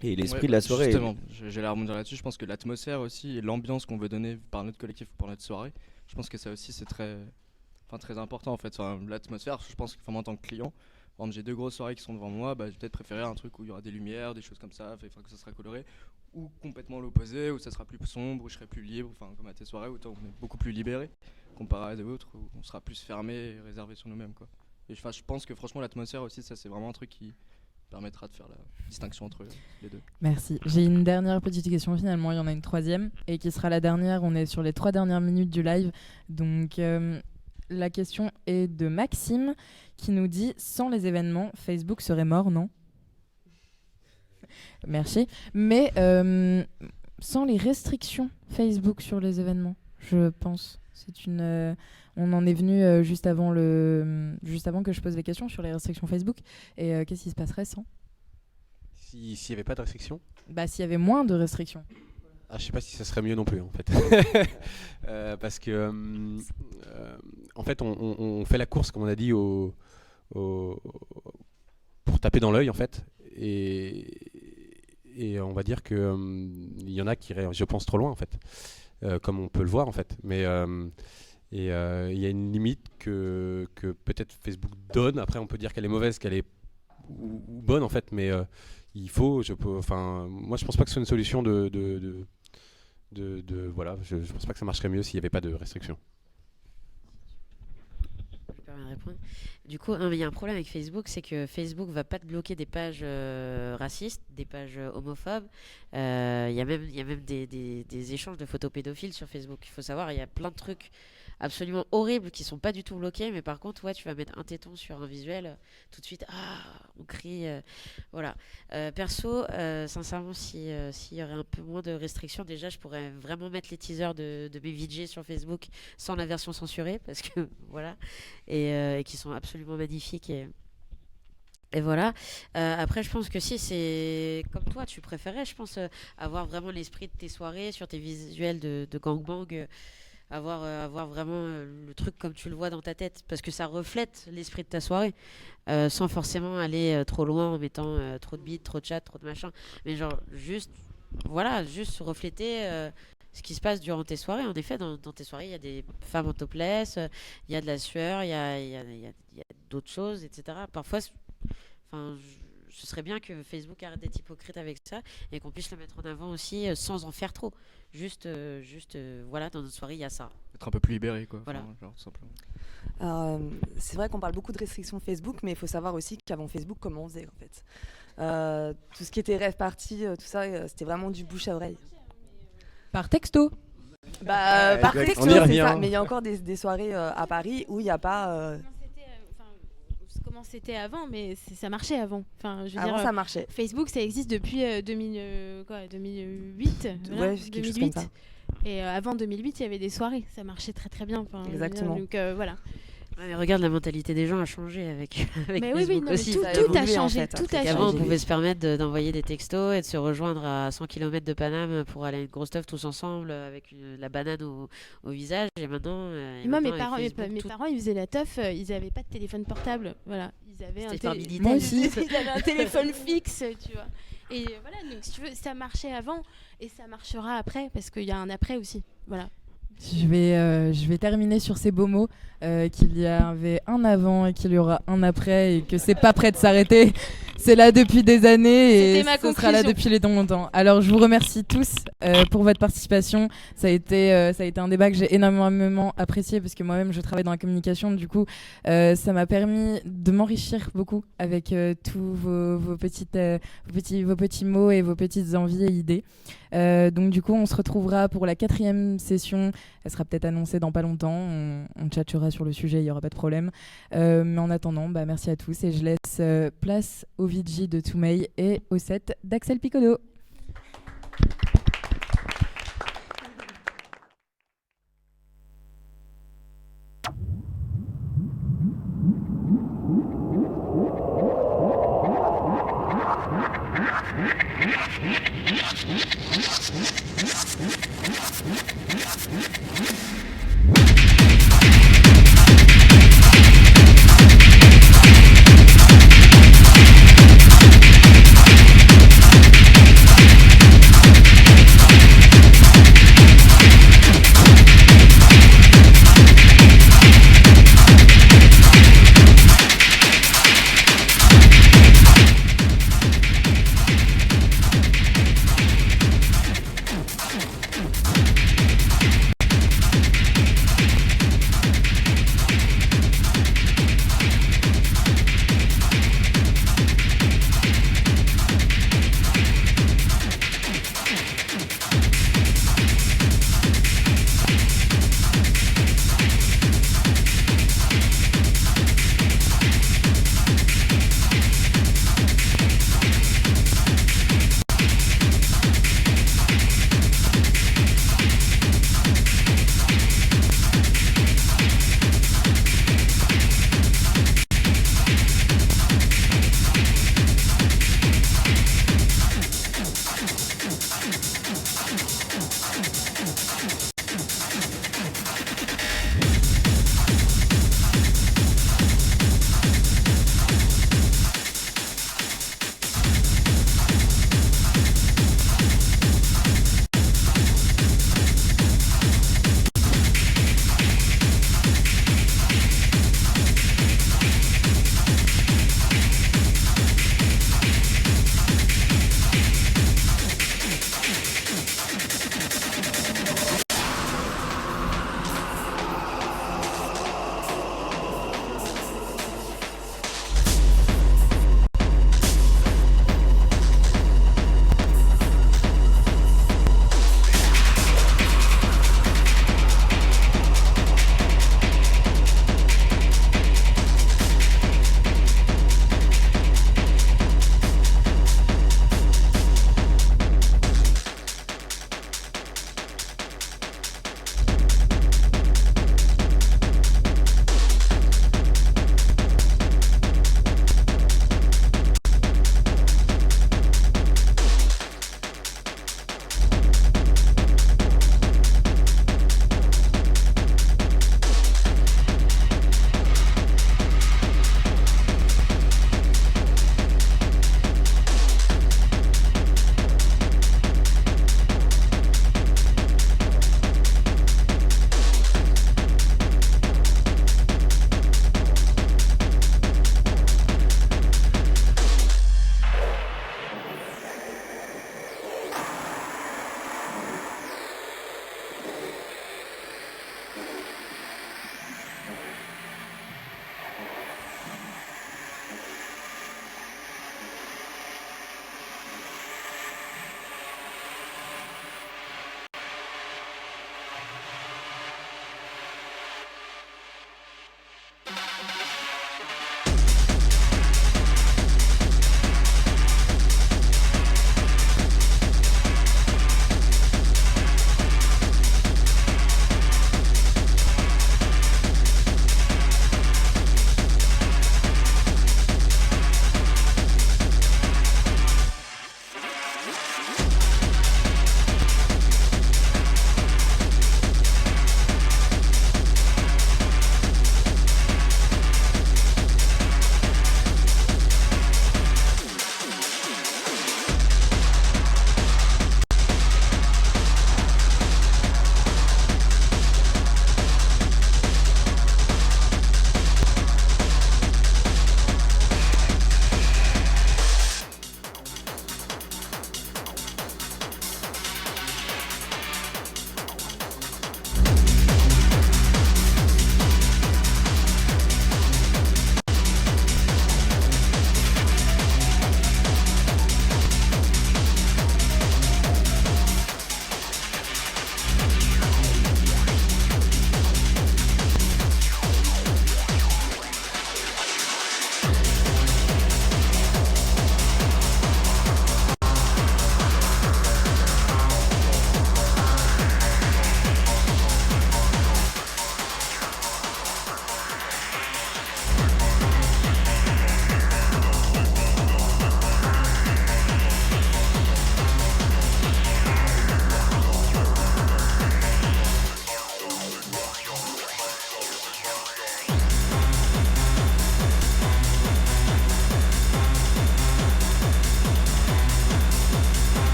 Et l'esprit de la soirée. Justement, j'allais rebondir là-dessus. Je pense que l'atmosphère aussi et l'ambiance qu'on veut donner par notre collectif ou par notre soirée, je pense que ça aussi c'est très important en fait. Enfin, l'atmosphère, je pense que en tant que client, par exemple, j'ai 2 grosses soirées qui sont devant moi, bah, je vais peut-être préférer un truc où il y aura des lumières, des choses comme ça, que ça sera coloré, ou complètement l'opposé, où ça sera plus sombre, où je serai plus libre, comme à tes soirées où on est beaucoup plus libéré, comparé à d'autres où on sera plus fermé et réservé sur nous-mêmes, quoi. Et je pense que franchement l'atmosphère aussi, ça c'est vraiment un truc qui permettra de faire la distinction entre les deux. Merci. J'ai une dernière petite question finalement, il y en a une troisième et qui sera la dernière. On est sur les 3 dernières minutes du live. Donc la question est de Maxime qui nous dit: sans les événements, Facebook serait mort, non? Merci. Mais sans les restrictions Facebook sur les événements, je pense. On en est venu juste avant que je pose les questions sur les restrictions Facebook. Et qu'est-ce qui se passerait sans? S'il n'y avait pas de restrictions, Bah, s'il y avait moins de restrictions. je sais pas si ça serait mieux non plus en fait. Parce que en fait on fait la course comme on a dit pour taper dans l'œil en fait et on va dire que il y en a qui iraient, je pense, trop loin en fait, comme on peut le voir en fait, mais il y a une limite que peut-être Facebook donne. Après on peut dire qu'elle est mauvaise, qu'elle est ou bonne en fait, mais moi je pense pas que ce soit une solution voilà, je pense pas que ça marcherait mieux s'il n'y avait pas de restrictions. répondre. Du coup, il y a un problème avec Facebook, c'est que Facebook va pas te bloquer des pages racistes, des pages homophobes. Il y a même des échanges de photos pédophiles sur Facebook. Il faut savoir, il y a plein de trucs absolument horribles qui sont pas du tout bloqués, mais par contre, ouais, tu vas mettre un téton sur un visuel, tout de suite, on crie, voilà. Perso, sincèrement, s'il y aurait un peu moins de restrictions, déjà, je pourrais vraiment mettre les teasers de mes VJ sur Facebook sans la version censurée, parce que voilà, et qui sont absolument magnifiques et voilà. Après, je pense que si c'est comme toi, tu préférais, je pense, avoir vraiment l'esprit de tes soirées sur tes visuels de gangbang. Avoir vraiment le truc comme tu le vois dans ta tête, parce que ça reflète l'esprit de ta soirée, sans forcément aller trop loin en mettant trop de beats, trop de chat, trop de machin, mais genre juste refléter ce qui se passe durant tes soirées. En effet, dans tes soirées, il y a des femmes en topless, il y a de la sueur, il y a d'autres choses, etc. Parfois, ce serait bien que Facebook arrête d'être hypocrite avec ça et qu'on puisse le mettre en avant aussi sans en faire trop. Juste, voilà, dans notre soirée, il y a ça. Être un peu plus libéré, quoi. Voilà. Genre, tout simplement. C'est vrai qu'on parle beaucoup de restrictions Facebook, mais il faut savoir aussi qu'avant Facebook, comment on faisait en fait. Tout ce qui était rave party, tout ça, c'était vraiment du bouche à oreille. Par texto. Par on texto, y c'est revient. ça. Mais il y a encore des soirées à Paris où il n'y a pas. Comment c'était avant, mais ça marchait avant. Enfin, je veux Avant, dire, ça marchait. Facebook, ça existe depuis 2008. Voilà, Ouais, quelque chose comme ça. Et avant 2008, il y avait des soirées. Ça marchait très très bien. Enfin, Exactement. Donc voilà. Ouais, mais regarde, la mentalité des gens a changé avec Mais oui, Facebook non, mais aussi. Ça a tout a évolué, en changé. fait, Tout a après, Avant, on changé. pouvait se permettre d'envoyer des textos et de se rejoindre à 100 km de Paname pour aller à une grosse teuf tous ensemble avec la banane au visage. Et maintenant, Moi, mes avec parents, Facebook, mes tout- parents, ils faisaient la teuf. Ils n'avaient pas de téléphone portable. Voilà, ils avaient C'était par Minitel. Moi aussi. Ils avaient un téléphone fixe, tu vois. Et voilà, donc si tu veux, ça marchait avant et ça marchera après parce qu'il y a un après aussi. Voilà. Je vais terminer sur ces beaux mots, qu'il y avait un avant et qu'il y aura un après et que c'est pas prêt de s'arrêter. C'est là depuis des années et C'était ma ce sera là conclusion. depuis les longtemps. Alors je vous remercie tous pour votre participation. Ça a été un débat que j'ai énormément apprécié parce que moi-même je travaille dans la communication. Du coup, ça m'a permis de m'enrichir beaucoup avec tous vos petits mots et vos petites envies et idées. Donc du coup, on se retrouvera pour la 4e session. Elle sera peut-être annoncée dans pas longtemps. On tchatchera sur le sujet, il n'y aura pas de problème. Mais en attendant, merci à tous et je laisse place au VJ de Toumei et au set d'Axel Piccolo.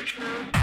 Thank you.